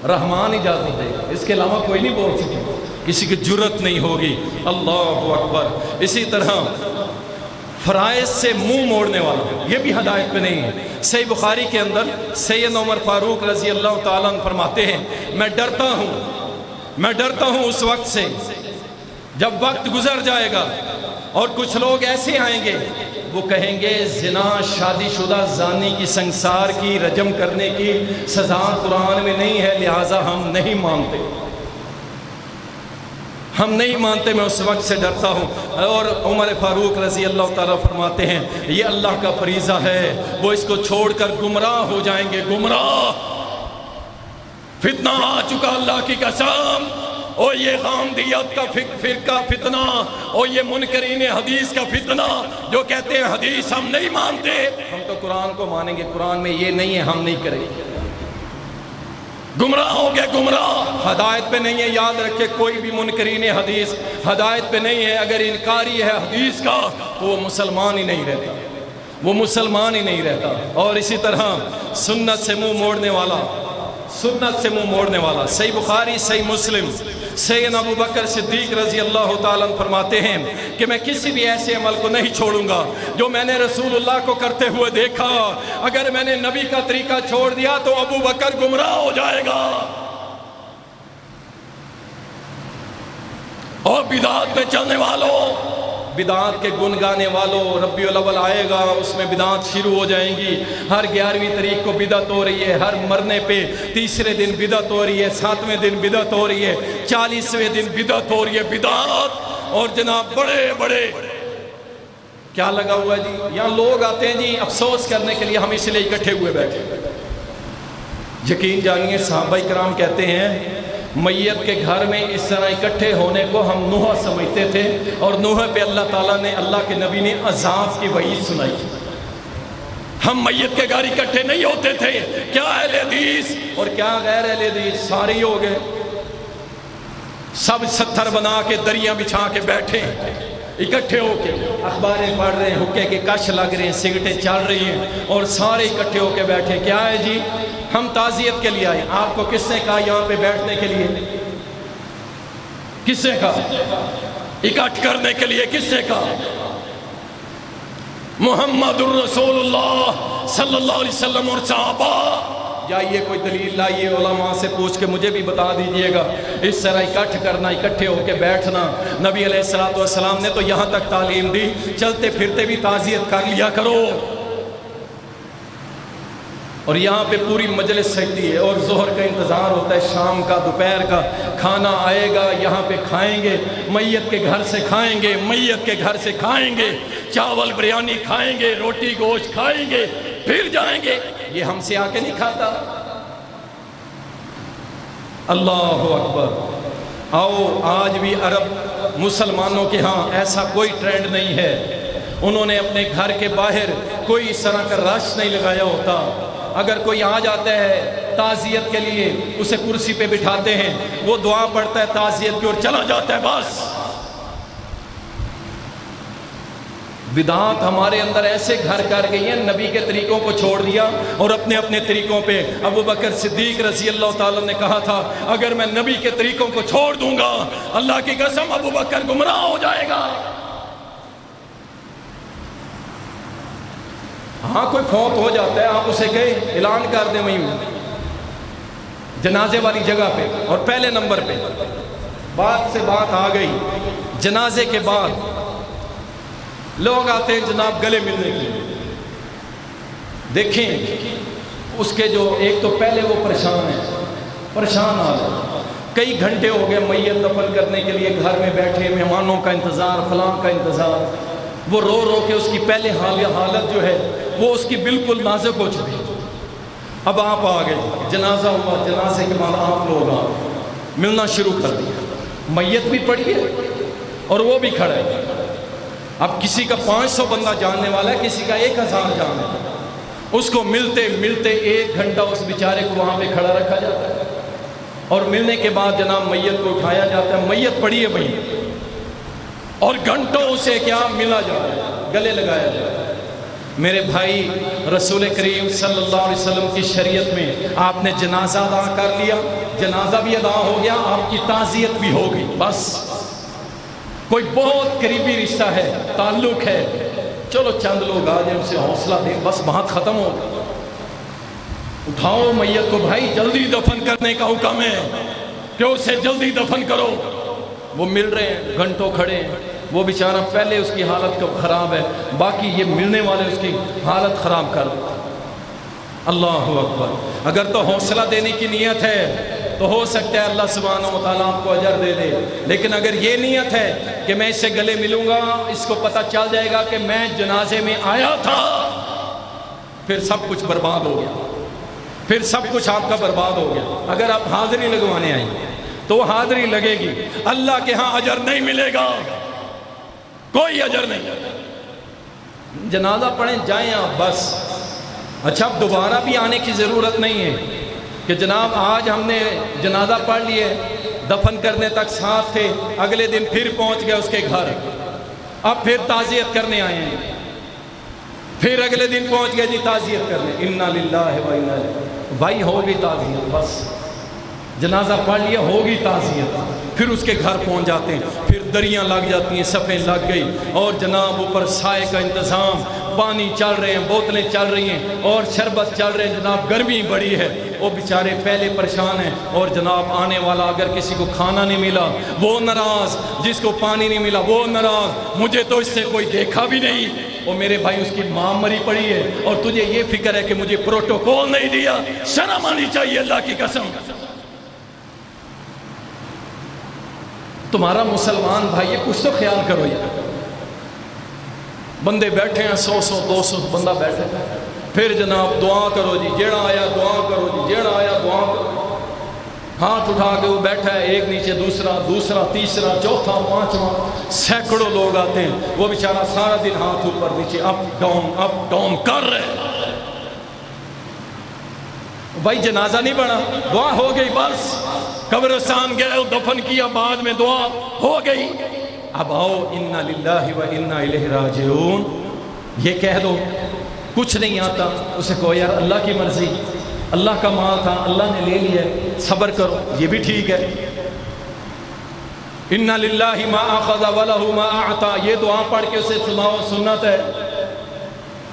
A: رحمان اجازت دے، اس کے علاوہ کوئی نہیں بول سکے، کسی کی جرت نہیں ہوگی۔ اللہ اکبر۔ اسی طرح فرائض سے منہ موڑنے والا، یہ بھی ہدایت پہ نہیں ہے۔ صحیح بخاری کے اندر سیدنا عمر فاروق رضی اللہ تعالیٰ عنہ فرماتے ہیں میں ڈرتا ہوں اس وقت سے جب وقت گزر جائے گا اور کچھ لوگ ایسے آئیں گے وہ کہیں گے زنا، شادی شدہ زانی کی سنسار کی رجم کرنے کی سزا قرآن میں نہیں ہے، لہٰذا ہم نہیں مانتے، میں اس وقت سے ڈرتا ہوں۔ اور عمر فاروق رضی اللہ تعالیٰ فرماتے ہیں یہ اللہ کا فریضہ ہے، وہ اس کو چھوڑ کر گمراہ ہو جائیں گے، گمراہ۔ فتنہ آ چکا اللہ کی قسم، اور یہ غامدیت کا فرقہ فتنہ، اور یہ منکرین حدیث کا فتنہ جو کہتے ہیں حدیث ہم نہیں مانتے، ہم تو قرآن کو مانیں گے، قرآن میں یہ نہیں ہے ہم نہیں کریں گے۔ گمراہ ہو گئے، گمراہ، ہدایت پہ نہیں ہے۔ یاد رکھے کوئی بھی منکرین حدیث ہدایت پہ نہیں ہے، اگر انکاری ہے حدیث کا تو وہ مسلمان ہی نہیں رہتا، اور اسی طرح سنت سے منہ موڑنے والا، صحیح بخاری صحیح مسلم، سیدنا ابو بکر صدیق رضی اللہ تعالیٰ عنہ فرماتے ہیں کہ میں کسی بھی ایسے عمل کو نہیں چھوڑوں گا جو میں نے رسول اللہ کو کرتے ہوئے دیکھا، اگر میں نے نبی کا طریقہ چھوڑ دیا تو ابو بکر گمراہ ہو جائے گا۔ اور بدعات پہ چلنے والوں، بدعات کے گن گانے والوں، ربیع الاول آئے گا اس میں بدعات شروع ہو جائیں گی، ہر 11ویں تاریخ کو بدعت ہو رہی ہے، ہر مرنے پہ تیسرے دن بدعت ہو رہی ہے، 7ویں دن بدعت ہو رہی ہے، 40ویں دن بدعت ہو رہی ہے، بدعات۔ اور جناب بڑے کیا لگا ہوا ہے جی، یہاں لوگ آتے ہیں جی افسوس کرنے کے لیے، ہم اس لیے اکٹھے ہوئے بیٹھے۔ یقین جانیے صحابہ کرام کہتے ہیں میت کے گھر میں اس طرح اکٹھے ہونے کو ہم نوح سمجھتے تھے، اور نوح پہ اللہ کے نبی نے عذاب کی وعید سنائی۔ ہم میت کے گھر اکٹھے نہیں ہوتے تھے، کیا اہل حدیث اور کیا غیر اہل حدیث سارے ہی ہو گئے، سب ستھر بنا کے دریاں بچھا کے بیٹھے اکٹھے ہو کے، اخباریں پڑھ رہے ہیں، حکے کے کش لگ رہے ہیں، سگریٹیں چل رہی ہیں، اور سارے اکٹھے ہو کے بیٹھے۔ کیا ہے جی، ہم تعزیت کے لیے آئے۔ آپ کو کس نے کہا یہاں پہ بیٹھنے کے لیے؟ کس نے کہا اکٹھ کرنے کے لیے؟ کس نے کہا؟ محمد الرسول اللہ صلی اللہ علیہ وسلم اور صحابہ۔ جائیے کوئی دلیل لائیے، علماء سے پوچھ کے مجھے بھی بتا دیجئے گا۔ اس طرح اکٹھ کرنا، اکٹھے ہو کے بیٹھنا، نبی علیہ السلام نے تو یہاں تک تعلیم دی، چلتے پھرتے بھی تعزیت کر لیا کرو۔ اور یہاں پہ پوری مجلس سجدی ہے، اور ظہر کا انتظار ہوتا ہے، شام کا، دوپہر کا کھانا آئے گا، یہاں پہ کھائیں گے، میت کے گھر سے کھائیں گے، میت کے گھر سے کھائیں گے، چاول بریانی کھائیں گے، روٹی گوشت کھائیں گے، پھر جائیں گے، یہ ہم سے آ کے نہیں کھاتا۔ اللہ اکبر۔ آؤ آج بھی عرب مسلمانوں کے ہاں ایسا کوئی ٹرینڈ نہیں ہے، انہوں نے اپنے گھر کے باہر کوئی اس طرح کا رش نہیں لگایا ہوتا۔ اگر کوئی آ جاتا ہے تعزیت کے لیے، اسے کرسی پہ بٹھاتے ہیں، وہ دعا پڑھتا ہے تعزیت کی اور چلا جاتا ہے، بس۔ بدعات ہمارے اندر ایسے گھر کر گئی ہیں، نبی کے طریقوں کو چھوڑ دیا اور اپنے اپنے طریقوں پہ۔ ابو بکر صدیق رضی اللہ تعالیٰ نے کہا تھا اگر میں نبی کے طریقوں کو چھوڑ دوں گا، اللہ کی قسم ابو بکر گمراہ ہو جائے گا۔ ہاں کوئی فوت ہو جاتا ہے، آپ اسے کہیں اعلان کر دیں وہیں جنازے والی جگہ پہ، اور پہلے نمبر پہ بات سے بات آ گئی، جنازے کے بعد لوگ آتے ہیں جناب گلے ملنے کے لیے۔ دیکھیں اس کے جو ایک تو پہلے وہ پریشان آ گئے، کئی گھنٹے ہو گئے میت دفن کرنے کے لیے گھر میں بیٹھے، مہمانوں کا انتظار، فلاں کا انتظار، وہ رو رو کے اس کی پہلے حالت جو ہے وہ اس کی بالکل نازک ہو چکی۔ اب آپ آ گئے، جنازہ ہوا، جنازے کے بعد آپ لوگ آ ملنا شروع کر دیا، میت بھی پڑی ہے اور وہ بھی کھڑا ہے۔ اب کسی کا 500 بندہ جاننے والا ہے، کسی کا 1000 جاننے والا ہے، اس کو ملتے ملتے 1 گھنٹہ اس بیچارے کو وہاں پہ کھڑا رکھا جاتا ہے، اور ملنے کے بعد جناب میت کو اٹھایا جاتا ہے، میت پڑی ہے وہیں، اور گھنٹوں اسے کیا ملا جاتا ہے، گلے لگایا جاتا ہے۔ میرے بھائی، رسول کریم صلی اللہ علیہ وسلم کی شریعت میں آپ نے جنازہ ادا کر لیا، جنازہ بھی ادا ہو گیا، آپ کی تعزیت بھی ہو گئی، بس۔ کوئی بہت قریبی رشتہ ہے، تعلق ہے، چلو چند لوگ آ جائیں، اسے حوصلہ دیں، بس بات ختم ہو گئی۔ اٹھاؤ میت کو بھائی، جلدی دفن کرنے کا حکم ہے کہ اسے جلدی دفن کرو۔ وہ مل رہے ہیں، گھنٹوں کھڑے ہیں، وہ بیچارہ پہلے اس کی حالت خراب ہے، باقی یہ ملنے والے اس کی حالت خراب کر دیتے۔ اللہ اکبر۔ اگر تو حوصلہ دینے کی نیت ہے تو ہو سکتا ہے اللہ سبحانہ و تعالیٰ آپ کو اجر دے دے، لیکن اگر یہ نیت ہے کہ میں اس سے گلے ملوں گا، اس کو پتہ چل جائے گا کہ میں جنازے میں آیا تھا، پھر سب کچھ برباد ہو گیا، پھر سب کچھ آپ کا برباد ہو گیا۔ اگر آپ حاضری لگوانے آئیں تو وہ حاضری لگے گی، اللہ کے ہاں اجر نہیں ملے گا، کوئی اجر نہیں۔ جنازہ پڑھیں، جائیں آپ، بس۔ اچھا، اب دوبارہ بھی آنے کی ضرورت نہیں ہے کہ جناب آج ہم نے جنازہ پڑھ لیے، دفن کرنے تک ساتھ تھے، اگلے دن پھر پہنچ گئے اس کے گھر، اب پھر تعزیت کرنے آئے ہیں، پھر اگلے دن پہنچ گئے جی تعزیت کرنے، انا للہ و انا الیہ۔ بھائی ہوگی تعزیت، بس جنازہ پڑھ لیا، ہوگی تعزیت، پھر اس کے گھر پہنچ جاتے ہیں، پھر دریاں لگ جاتی ہیں، صفیں لگ گئی، اور جناب اوپر سائے کا انتظام، پانی چل رہے ہیں، بوتلیں چل رہی ہیں، اور شربت چل رہے ہیں، جناب گرمی بڑی ہے، وہ بیچارے پہلے پریشان ہیں، اور جناب آنے والا اگر کسی کو کھانا نہیں ملا وہ ناراض، جس کو پانی نہیں ملا وہ ناراض، مجھے تو اس سے کوئی دیکھا بھی نہیں، اور میرے بھائی اس کی ماں مری پڑی ہے، اور تجھے یہ فکر ہے کہ مجھے پروٹوکول نہیں دیا، شرم آنی چاہیے اللہ کی قسم۔ تمہارا مسلمان بھائی، یہ کچھ تو خیال کرو یار، بندے بیٹھے ہیں 100 200 بندہ بیٹھے، پھر جناب دعا کرو جی، جیڑا آیا دعا کرو جی، جیڑا آیا دعا کرو، ہاتھ اٹھا کے وہ بیٹھا ہے، ایک نیچے دوسرا، تیسرا، چوتھا، پانچواں، سینکڑوں لوگ آتے ہیں، وہ بیچارہ سارا دن ہاتھ اوپر نیچے اپ ڈاؤن کر رہے۔ بھائی جنازہ نہیں پڑھا، دعا ہو گئی، بس قبرستان گئے، دفن کیا، بعد میں دعا ہو گئی۔ اب آؤ انا للہ و انا الیہ راجعون، یہ کہہ دو کچھ نہیں آتا، اسے کہو یار اللہ کی مرضی، اللہ کا مال تھا، اللہ نے لے لیا، صبر کرو، یہ بھی ٹھیک ہے۔ انا للہ ما اخذ ولہ ما اعطا، یہ دعا پڑھ کے اسے سناؤ، سنت ہے۔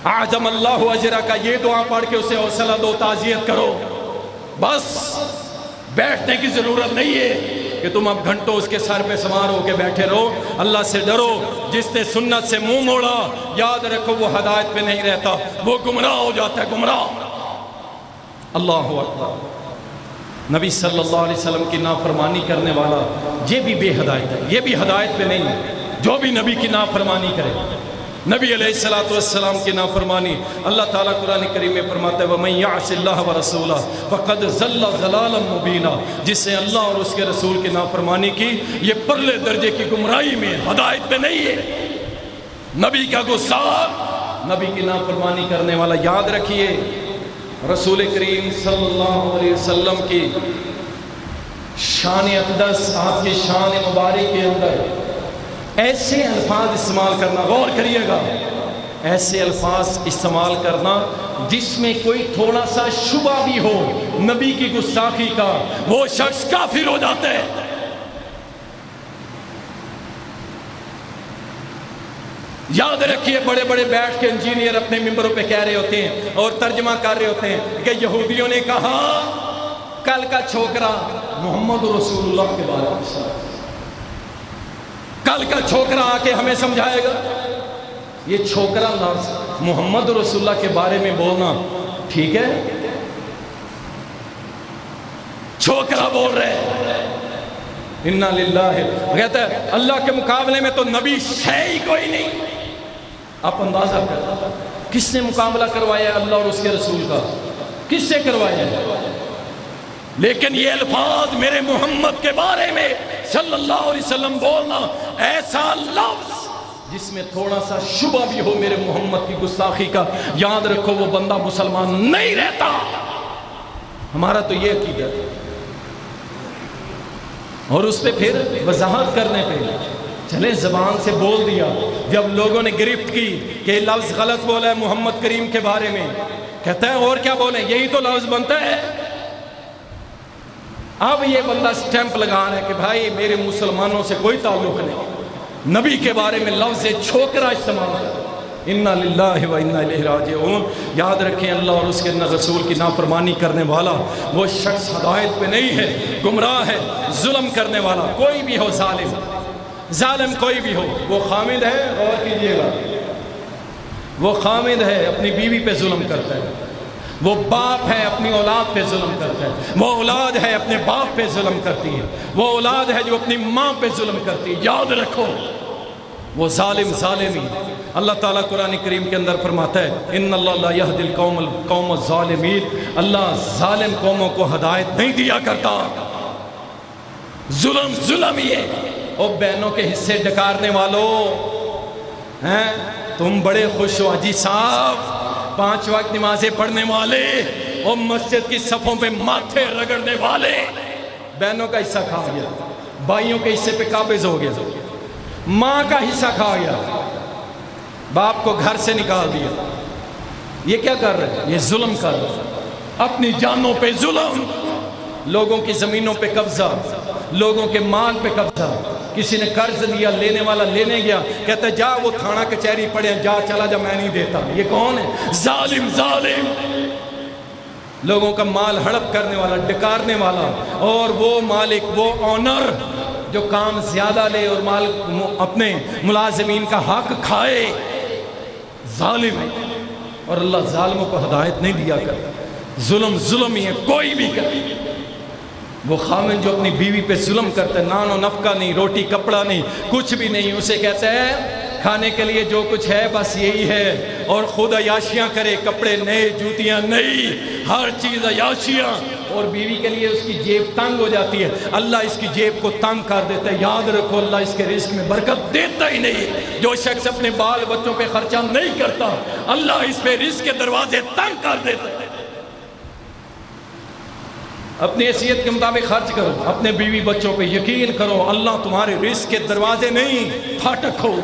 A: اعظم اللہ اجرک، یہ دعا پڑھ کے اسے حوصلہ دو، تعزیت کرو، بس۔ بیٹھنے کی ضرورت نہیں ہے کہ تم اب گھنٹوں اس کے سر پہ سوار ہو کے بیٹھے رہو۔ اللہ سے ڈرو، جس نے سنت سے منہ موڑا یاد رکھو وہ ہدایت پہ نہیں رہتا، وہ گمراہ ہو جاتا ہے، گمراہ۔ اللہ اکبر۔ نبی صلی اللہ علیہ وسلم کی نافرمانی کرنے والا یہ بھی بے ہدایت ہے، یہ بھی ہدایت پہ نہیں ہے، جو بھی نبی کی نافرمانی کرے۔ نبی علیہ الصلوۃ والسلام کی نافرمانی. اللہ تعالیٰ قرآن کریم میں فرماتا ہے وَمَن يَعْصِ اللَّهَ وَرَسُولَهُ فَقَدْ ضَلَّ ضَلَالًا مُبِينًا. جس سے اللہ اور اس کے رسول کی نافرمانی کی یہ پرلے درجے کی گمراہی میں، ہدایت میں نہیں ہے. نبی کا گستاخ، نبی کی نافرمانی کرنے والا. یاد رکھیے رسول کریم صلی اللہ علیہ وسلم کی شان اقدس، آپ کی شان مبارک کے اندر ایسے الفاظ استعمال کرنا، غور کریے گا، ایسے الفاظ استعمال کرنا جس میں کوئی تھوڑا سا شبہ بھی ہو نبی کی گستاخی کا، وہ شخص کافر ہو جاتا ہے. یاد رکھیے بڑے بڑے بیٹھ کے انجینئر اپنے ممبروں پہ کہہ رہے ہوتے ہیں اور ترجمہ کر رہے ہوتے ہیں کہ یہودیوں نے کہا کل کا چھوکرا محمد رسول اللہ کے بارے میں، کل کا چھوکرا آ کے ہمیں سمجھائے گا. یہ چھوکرا لفظ محمد رسول اللہ کے بارے میں بولنا ٹھیک ہے؟ چھوکرا بول رہے ہیں. انا للہ، کہتا ہے اللہ کے مقابلے میں تو نبی ہے ہی کوئی نہیں. آپ اندازہ کریں کس نے مقابلہ کروایا ہے اللہ اور اس کے رسول کا؟ کس سے کروایا ہے؟ لیکن یہ الفاظ میرے محمد کے بارے میں صلی اللہ علیہ وسلم بولنا، ایسا لفظ جس میں تھوڑا سا شبہ بھی ہو میرے محمد کی گستاخی کا، یاد رکھو وہ بندہ مسلمان نہیں رہتا. ہمارا تو یہ عقیدہ ہے. اور اس پہ پھر وضاحت کرنے پہ چلے زبان سے بول دیا. جب لوگوں نے گرفت کی کہ یہ لفظ غلط بولا ہے محمد کریم کے بارے میں، کہتا ہے اور کیا بولیں، یہی تو لفظ بنتا ہے. اب یہ بندہ سٹیمپ لگا رہا ہے کہ بھائی میرے مسلمانوں سے کوئی تعلق نہیں، نبی کے بارے میں لفظ چھوکرا استعمال کر. انا للہ و انا الیہ راجعون. یاد رکھیں اللہ اور اس کے رسول کی نافرمانی کرنے والا وہ شخص ہدایت پہ نہیں ہے، گمراہ ہے. ظلم کرنے والا کوئی بھی ہو، ظالم کوئی بھی ہو، وہ خامد ہے. غور کیجئے گا، وہ خامد ہے، اپنی بیوی پہ ظلم کرتا ہے. وہ باپ ہے، اپنی اولاد پہ ظلم کرتا ہے. وہ اولاد ہے، اپنے باپ پہ ظلم کرتی ہے. وہ اولاد ہے جو اپنی ماں پہ ظلم کرتی ہے. یاد رکھو وہ ظالم ظالمی. اللہ تعالیٰ قرآن کریم کے اندر فرماتا ہے ان اللہ لا یہدی القوم الظالمین. اللہ ظالم قوموں کو ہدایت نہیں دیا کرتا. ظلم ہی ہے. اور بہنوں کے حصے ڈکارنے والوں ہیں تم بڑے خوش ہو. حاجی صاحب 5 وقت نمازیں پڑھنے والے اور مسجد کی صفوں پہ ماتھے رگڑنے والے، بہنوں کا حصہ کھا گیا، بھائیوں کے حصے پہ قابض ہو گیا، ماں کا حصہ کھا گیا، باپ کو گھر سے نکال دیا. یہ کیا کر رہے ہیں؟ یہ ظلم کر رہے ہیں. اپنی جانوں پہ ظلم، لوگوں کی زمینوں پہ قبضہ، لوگوں کے مال پہ قبضہ. کسی نے قرض دیا، لینے والا لینے گیا، کہتا ہے جا وہ تھانہ کچہری پڑے، جا چلا جا، میں نہیں دیتا. یہ کون ہے؟ ظالم. لوگوں کا مال ہڑپ کرنے والا، ڈکارنے والا. اور وہ مالک، وہ آنر جو کام زیادہ لے اور مال اپنے ملازمین کا حق کھائے، ظالم ہے. اور اللہ ظالموں کو ہدایت نہیں دیا کرتا. ظلم ہی ہے، کوئی بھی کرے. وہ خامن جو اپنی بیوی پہ ظلم کرتا ہے، نان و نفقہ نہیں، روٹی کپڑا نہیں، کچھ بھی نہیں، اسے کہتا ہے کھانے کے لیے جو کچھ ہے بس یہی ہے، اور خود عیاشیاں کرے، کپڑے نئے، جوتیاں نئی، ہر چیز عیاشیاں. اور بیوی کے لیے اس کی جیب تنگ ہو جاتی ہے، اللہ اس کی جیب کو تنگ کر دیتا ہے. یاد رکھو اللہ اس کے رزق میں برکت دیتا ہی نہیں. جو شخص اپنے بال بچوں پہ خرچہ نہیں کرتا، اللہ اس پہ رزق کے دروازے تنگ کر دیتا ہے. اپنی حیثیت کے مطابق خرچ کرو، اپنے بیوی بچوں پہ یقین کرو، اللہ تمہارے رزق کے دروازے نہیں پھاٹک ہو.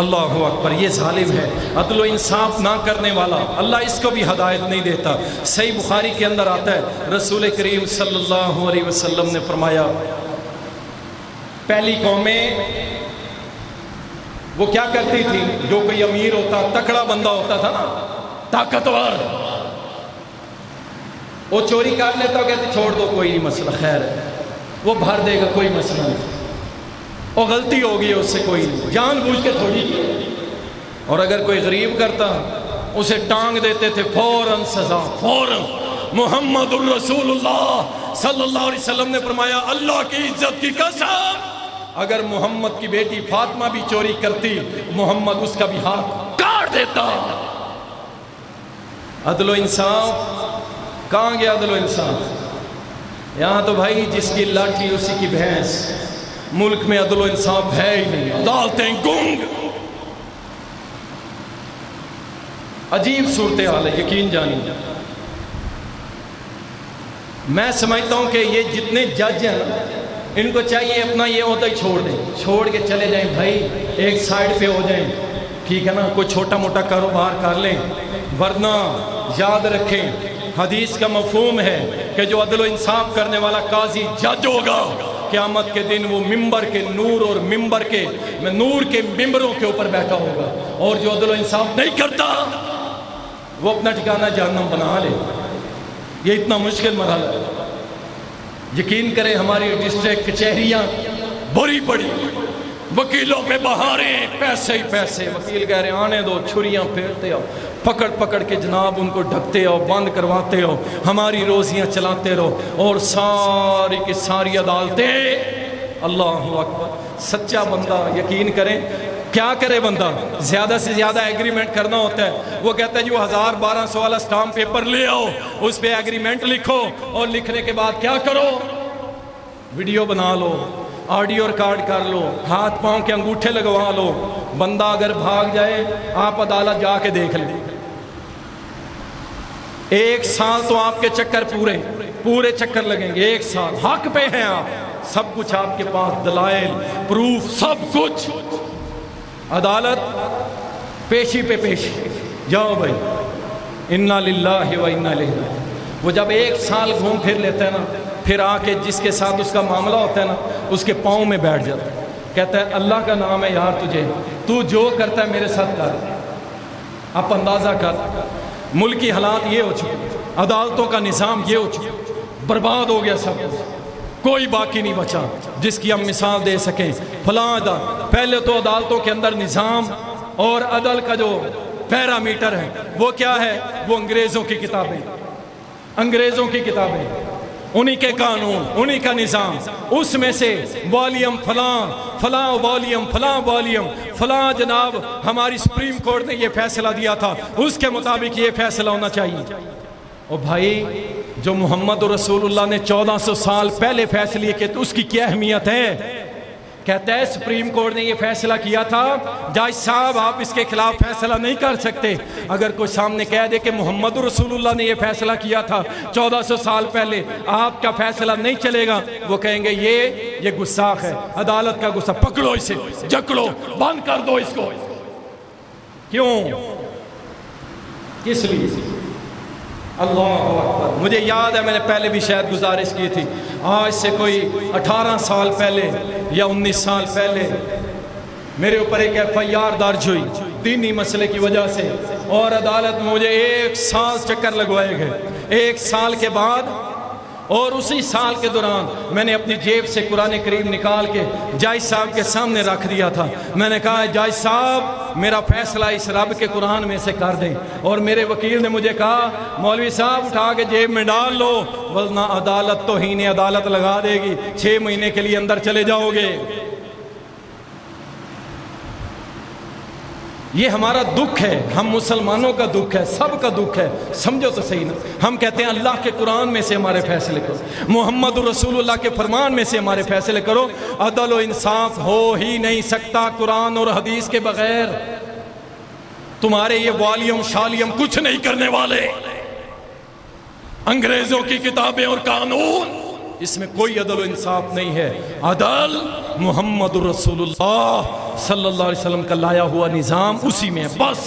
A: اللہ اکبر. یہ ظالم ہے، عدل و انصاف نہ کرنے والا، اللہ اس کو بھی ہدایت نہیں دیتا. صحیح بخاری کے اندر آتا ہے رسول کریم صلی اللہ علیہ وسلم نے فرمایا پہلی قومیں وہ کیا کرتی تھی؟ جو کوئی امیر ہوتا، تکڑا بندہ ہوتا تھا نا، طاقتور، وہ چوری کر لیتا، کہتے چھوڑ دو کوئی نہیں مسئلہ، خیر ہے، وہ بھر دے گا، کوئی مسئلہ نہیں. اور غلطی ہوگی اس سے کوئی نہیں، جان بوجھ کے تھوڑی کی. اور اگر کوئی غریب کرتا اسے ٹانگ دیتے تھے، فوراً سزا، فوراً. محمد الرسول اللہ صلی اللہ علیہ وسلم نے فرمایا اللہ کی عزت کی قسم اگر محمد کی بیٹی فاطمہ بھی چوری کرتی محمد اس کا بھی ہاتھ کاٹ دیتا۔ عدل و انصاف کہاں گیا عدل و انصاف؟ یہاں تو بھائی جس کی لاٹھی اسی کی بھینس، ملک میں عدل و انصاف ہے ہی نہیں، عدالتیں گنگ۔ عجیب صورتحال ہے، یقین جانیے۔ میں سمجھتا ہوں کہ یہ جتنے جج ہیں ان کو چاہیے اپنا یہ عہدہ ہی چھوڑ دیں، چھوڑ کے چلے جائیں بھائی، ایک سائڈ پہ ہو جائیں، ٹھیک ہے نا، کوئی چھوٹا موٹا کاروبار کر لیں۔ ورنہ یاد رکھیں حدیث کا مفہوم ہے کہ جو عدل و انصاف کرنے والا قاضی جج ہوگا قیامت کے دن وہ ممبر کے نور اور ممبر کے نور کے ممبروں کے اوپر بیٹھا ہوگا، اور جو عدل و انصاف نہیں کرتا وہ اپنا ٹھکانہ جہنم بنا لے۔ یہ اتنا مشکل مرحلہ ہے۔ یقین کریں ہماری ڈسٹرکٹ کچہریاں بری پڑی، وکیلوں پہ بہاریں، پیسے ہی پیسے، وکیل کہہ رہے ہیں آنے دو، چھریاں پھیرتے ہو، پکڑ پکڑ کے جناب ان کو ڈھکتے ہو، بند کرواتے ہو، ہماری روزیاں چلاتے رہو، اور ساری کی ساری عدالتیں۔ اللہ اکبر۔ سچا بندہ یقین کریں کیا کرے بندہ؟ زیادہ سے زیادہ ایگریمنٹ کرنا ہوتا ہے، وہ کہتا ہے جو 1200 والا سٹامپ پیپر لے آؤ، اس پہ ایگریمنٹ لکھو، اور لکھنے کے بعد کیا کرو؟ ویڈیو بنا لو، آڈیو ریکارڈ کر لو، ہاتھ پاؤں کے انگوٹھے لگوا لو۔ بندہ اگر بھاگ جائے آپ عدالت جا کے دیکھ لیں، 1 سال تو آپ کے چکر پورے چکر لگیں گے، 1 سال حق پہ ہیں آپ، سب کچھ آپ کے پاس، دلائل، پروف، سب کچھ۔ عدالت پیشی پہ پیشی، جاؤ بھائی، انا للہ و انا الیہ راجعون۔ وہ جب 1 سال گھوم پھر لیتا ہے نا، پھر آ کے جس کے ساتھ اس کا معاملہ ہوتا ہے نا، اس کے پاؤں میں بیٹھ جاتا ہے، کہتا ہے اللہ کا نام ہے یار تجھے، تو جو کرتا ہے میرے ساتھ کر۔ آپ اندازہ کر، ملکی حالات یہ ہو چکے، عدالتوں کا نظام یہ ہو چکا، برباد ہو گیا سب کچھ، کوئی باقی نہیں بچا جس کی ہم مثال دے سکیں۔ فلاں پہلے تو عدالتوں کے اندر نظام اور عدل کا جو پیرامیٹر ہے وہ کیا ہے؟ وہ انگریزوں کی کتابیں، انگریزوں کی کتابیں، انہی کے قانون، انہی کا نظام، اس میں سے والیوم فلاں فلاں والیوم فلاں والیوم فلاں جناب ہماری سپریم کورٹ نے یہ فیصلہ دیا تھا، اس کے مطابق یہ فیصلہ ہونا چاہیے۔ اور بھائی جو محمد رسول اللہ نے 1400 سال پہلے فیصلے کیے تو اس کی کیا اہمیت ہے؟ کہتا ہے سپریم کورٹ نے یہ فیصلہ کیا تھا، جج صاحب آپ اس کے خلاف فیصلہ نہیں کر سکتے۔ اگر کوئی سامنے کہہ دے کہ محمد رسول اللہ نے یہ فیصلہ کیا تھا 1400 سال پہلے، آپ کا فیصلہ نہیں چلے گا، وہ کہیں گے یہ گستاخ ہے، عدالت کا غصہ، پکڑو اسے، جکڑو، بند کر دو اس کو۔ کیوں؟ کس لیے؟ اللہ اکبر۔ مجھے یاد ہے میں نے پہلے بھی شاید گزارش کی تھی، آج سے کوئی 18 سال پہلے یا 19 سال پہلے میرے اوپر ایک FIR درج ہوئی دینی مسئلے کی وجہ سے، اور عدالت میں مجھے 1 سال چکر لگوائے گئے۔ 1 سال کے بعد اور اسی سال کے دوران میں نے اپنی جیب سے قرآن کریم نکال کے جج صاحب کے سامنے رکھ دیا تھا۔ میں نے کہا جج صاحب میرا فیصلہ اس رب کے قرآن میں سے کر دیں، اور میرے وکیل نے مجھے کہا مولوی صاحب اٹھا کے جیب میں ڈال لو ورنہ عدالت توہین عدالت لگا دے گی، 6 مہینے کے لیے اندر چلے جاؤ گے۔ یہ ہمارا دکھ ہے، ہم مسلمانوں کا دکھ ہے، سب کا دکھ ہے، سمجھو تو صحیح نا۔ ہم کہتے ہیں اللہ کے قرآن میں سے ہمارے فیصلے کرو، محمد رسول اللہ کے فرمان میں سے ہمارے فیصلے کرو۔ عدل و انصاف ہو ہی نہیں سکتا قرآن اور حدیث کے بغیر۔ تمہارے یہ والیوم شالیوم کچھ نہیں کرنے والے، انگریزوں کی کتابیں اور قانون، اس میں کوئی عدل و انصاف نہیں ہے۔ عدل محمد رسول اللہ صلی اللہ علیہ وسلم کا لایا ہوا نظام، اسی میں بس۔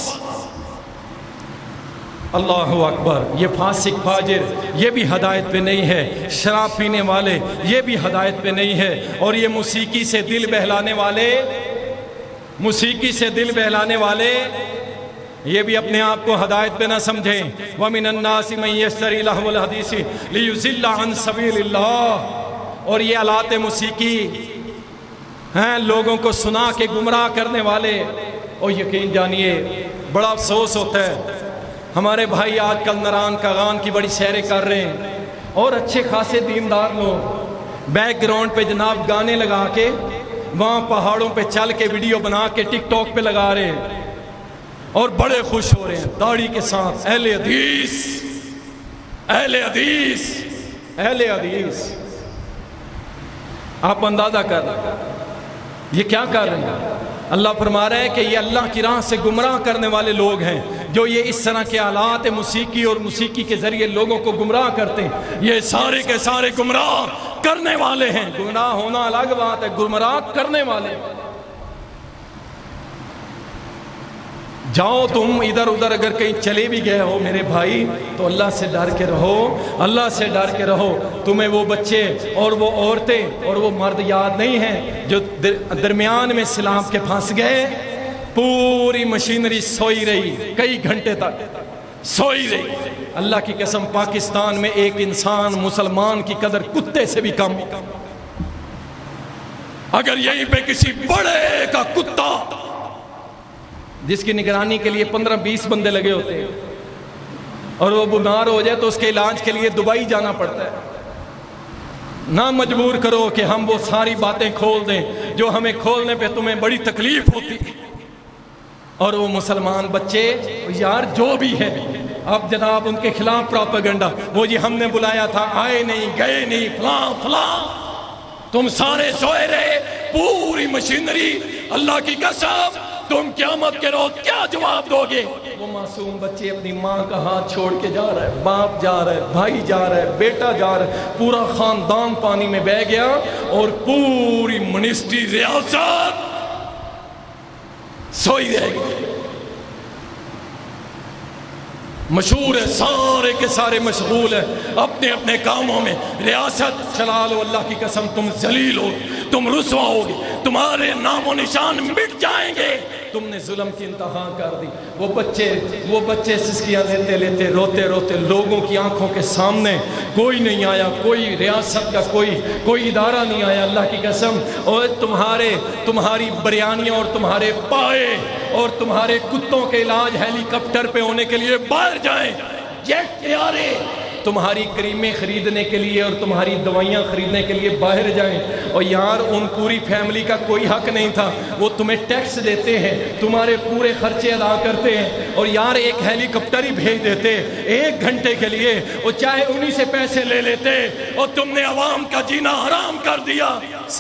A: اللہ اکبر۔ یہ فاسق فاجر یہ بھی ہدایت پہ نہیں ہے، شراب پینے والے یہ بھی ہدایت پہ نہیں ہے، اور یہ موسیقی سے دل بہلانے والے، موسیقی سے دل بہلانے والے یہ بھی اپنے آپ کو ہدایت پہ نہ سمجھیں۔ وَمِنَ النَّاسِ مَن يَشْتَرِي لَهْوَ الْحَدِيثِ لِيُضِلَّ عَن سَبِيلِ اللَّهِ۔ اور یہ آلات موسیقی ہیں لوگوں کو سنا کے گمراہ کرنے والے۔ اور یقین جانیے بڑا افسوس ہوتا ہے، ہمارے بھائی آج کل نران کاغان کی بڑی سیریں کر رہے ہیں، اور اچھے خاصے دیندار لوگ بیک گراؤنڈ پہ جناب گانے لگا کے
C: وہاں پہاڑوں پہ چل کے ویڈیو بنا کے ٹک ٹاک پہ لگا رہے ہیں اور بڑے خوش ہو رہے ہیں داڑھی کے ساتھ. اہل حدیث، اہل حدیث، اہل حدیث. آپ اندازہ کر رہے ہیں یہ کیا کر رہے ہیں؟ اللہ فرما رہا ہے کہ یہ اللہ کی راہ سے گمراہ کرنے والے لوگ ہیں جو یہ اس طرح کے آلات موسیقی اور موسیقی کے ذریعے لوگوں کو گمراہ کرتے ہیں. یہ سارے کے سارے گمراہ کرنے والے ہیں. گمراہ ہونا الگ بات ہے، گمراہ کرنے والے. جاؤ تم ادھر ادھر اگر کہیں چلے بھی گئے ہو میرے بھائی تو اللہ سے ڈر کے رہو، اللہ سے ڈر کے رہو. تمہیں وہ بچے اور وہ عورتیں اور وہ مرد یاد نہیں ہیں جو درمیان میں سیلاب کے پھنس گئے؟ پوری مشینری سوئی رہی، کئی گھنٹے تک سوئی رہی. اللہ کی قسم پاکستان میں ایک انسان مسلمان کی قدر کتے سے بھی کم. اگر یہیں پہ کسی بڑے کا کتا جس کی نگرانی کے لیے 15-20 بندے لگے ہوتے ہیں اور وہ بیمار ہو جائے تو اس کے علاج کے لیے دبئی جانا پڑتا ہے. نہ مجبور کرو کہ ہم وہ ساری باتیں کھول دیں جو ہمیں کھولنے پہ تمہیں بڑی تکلیف ہوتی. اور وہ مسلمان بچے یار جو بھی ہے اب جناب ان کے خلاف پروپیگنڈا، وہ جی ہم نے بلایا تھا آئے نہیں گئے نہیں فلاں فلاں. تم سارے سوئے رہے، پوری مشینری. اللہ کی قسم تم قیامت کے روز کیا جواب دو گے؟ وہ معصوم بچے اپنی ماں کا ہاتھ چھوڑ کے جا رہا ہے، باپ جا رہا ہے، بھائی جا رہا ہے، بیٹا جا رہا ہے، پورا خاندان پانی میں بہہ گیا اور پوری منسٹری ریاست سوئی رہ گئی. مشہور ہے، سارے کے سارے مشغول ہیں اپنے اپنے کاموں میں. ریاست چلا لو، اللہ کی قسم تم ذلیل ہو، تم رسوا ہوگے، تمہارے نام و نشان مٹ جائیں گے. تم نے ظلم کی انتہا کر دی. وہ بچے سسکیاں لیتے لیتے روتے روتے لوگوں کی آنکھوں کے سامنے، کوئی نہیں آیا، کوئی ریاست کا کوئی ادارہ نہیں آیا. اللہ کی قسم اور تمہاری بریانیاں اور تمہارے پائے اور تمہارے کتوں کے علاج ہیلی کاپٹر پہ ہونے کے لیے باہر جائیں، جیٹ طیارے تمہاری کریمیں خریدنے کے لیے اور تمہاری دوائیاں خریدنے کے لیے باہر جائیں. اور یار ان پوری فیملی کا کوئی حق نہیں تھا، وہ تمہیں ٹیکس دیتے ہیں، تمہارے پورے خرچے ادا کرتے ہیں اور یار ایک ہیلی کاپٹر ہی بھیج دیتے 1 گھنٹے کے لیے، اور چاہے انہی سے پیسے لے لیتے. اور تم نے عوام کا جینا حرام کر دیا.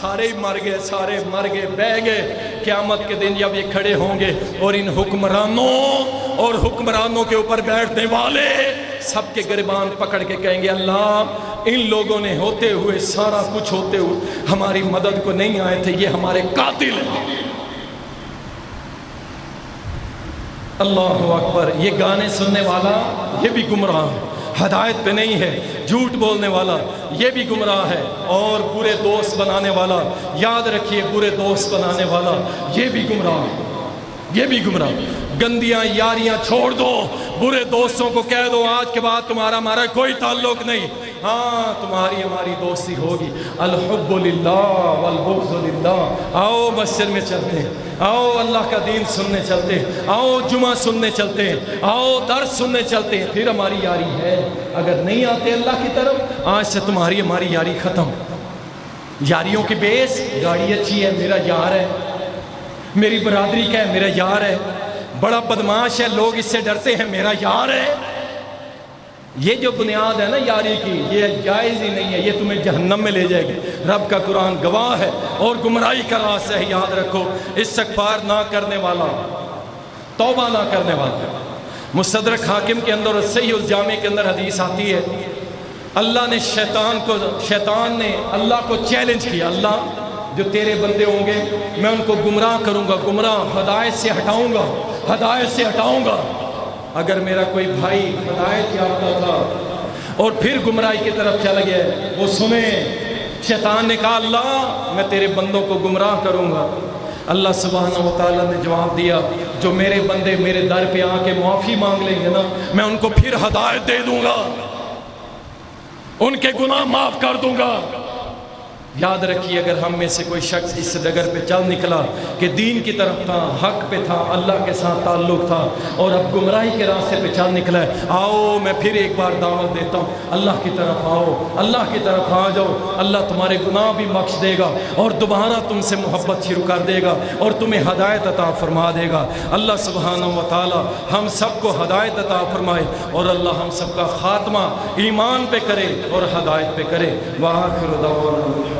C: سارے مر گئے بہ گئے. قیامت کے دن جب یہ کھڑے ہوں گے اور ان حکمرانوں کے اوپر بیٹھنے والے سب کے گریبان پکڑ کے کہیں گے اللہ ان لوگوں نے ہوتے ہوئے سارا کچھ ہوتے ہوئے ہماری مدد کو نہیں آئے تھے، یہ ہمارے قاتل ہیں. اللہ اکبر. یہ گانے سننے والا یہ بھی گمراہ ہے، ہدایت پہ نہیں ہے. جھوٹ بولنے والا یہ بھی گمراہ ہے. اور برے دوست بنانے والا، یاد رکھیے برے دوست بنانے والا یہ بھی گمراہ ہے، یہ بھی گمراہ. گندیاں یاریاں چھوڑ دو، برے دوستوں کو کہہ دو آج کے بعد تمہارا ہمارا کوئی تعلق نہیں. ہاں تمہاری ہماری دوستی ہوگی. الحب للہ والبغض للہ. آؤ مسجد میں چلتے ہیں، آؤ اللہ کا دین سننے چلتے ہیں، آؤ جمعہ سننے چلتے ہیں، آؤ درس سننے چلتے ہیں، پھر ہماری یاری ہے. اگر نہیں آتے اللہ کی طرف آج سے تمہاری ہماری یاری ختم. یاریوں کی بیس گاڑی اچھی ہے میرا یار ہے، میری برادری کا ہے میرا یار ہے، بڑا بدماش ہے لوگ اس سے ڈرتے ہیں میرا یار ہے. یہ جو بنیاد ہے نا یاری کی یہ جائز ہی نہیں ہے، یہ تمہیں جہنم میں لے جائے گی. رب کا قرآن گواہ ہے. اور گمراہی کا راستہ ہے، یاد رکھو استغفار نہ کرنے والا، توبہ نہ کرنے والا. مستدرک حاکم کے اندر اور صحیح الجامع کے اندر حدیث آتی ہے اللہ نے شیطان نے اللہ کو چیلنج کیا، اللہ جو تیرے بندے ہوں گے میں ان کو گمراہ کروں گا، گمراہ ہدایت سے ہٹاؤں گا، ہدایت سے ہٹاؤں گا. اگر میرا کوئی بھائی ہدایت یافتہ تھا اور پھر گمراہی کی طرف چل گیا وہ سنے. شیطان نے کہا اللہ میں تیرے بندوں کو گمراہ کروں گا. اللہ سبحانہ و تعالیٰ نے جواب دیا جو میرے بندے میرے در پہ آ کے معافی مانگ لیں گے نا میں ان کو پھر ہدایت دے دوں گا، ان کے گناہ معاف کر دوں گا. یاد رکھیے اگر ہم میں سے کوئی شخص اس ڈگر پہ چل نکلا کہ دین کی طرف تھا، حق پہ تھا، اللہ کے ساتھ تعلق تھا، اور اب گمراہی کے راستے پہ چل نکلا ہے، آؤ میں پھر ایک بار دعوت دیتا ہوں، اللہ کی طرف آؤ، اللہ کی طرف آ جاؤ، اللہ تمہارے گناہ بھی بخش دے گا اور دوبارہ تم سے محبت شروع کر دے گا اور تمہیں ہدایت عطا فرما دے گا۔ اللہ سبحانہ و تعالی ہم سب کو ہدایت عطا فرمائے اور اللہ ہم سب کا خاتمہ ایمان پہ کرے اور ہدایت پہ کرے۔ وآخر دعوانا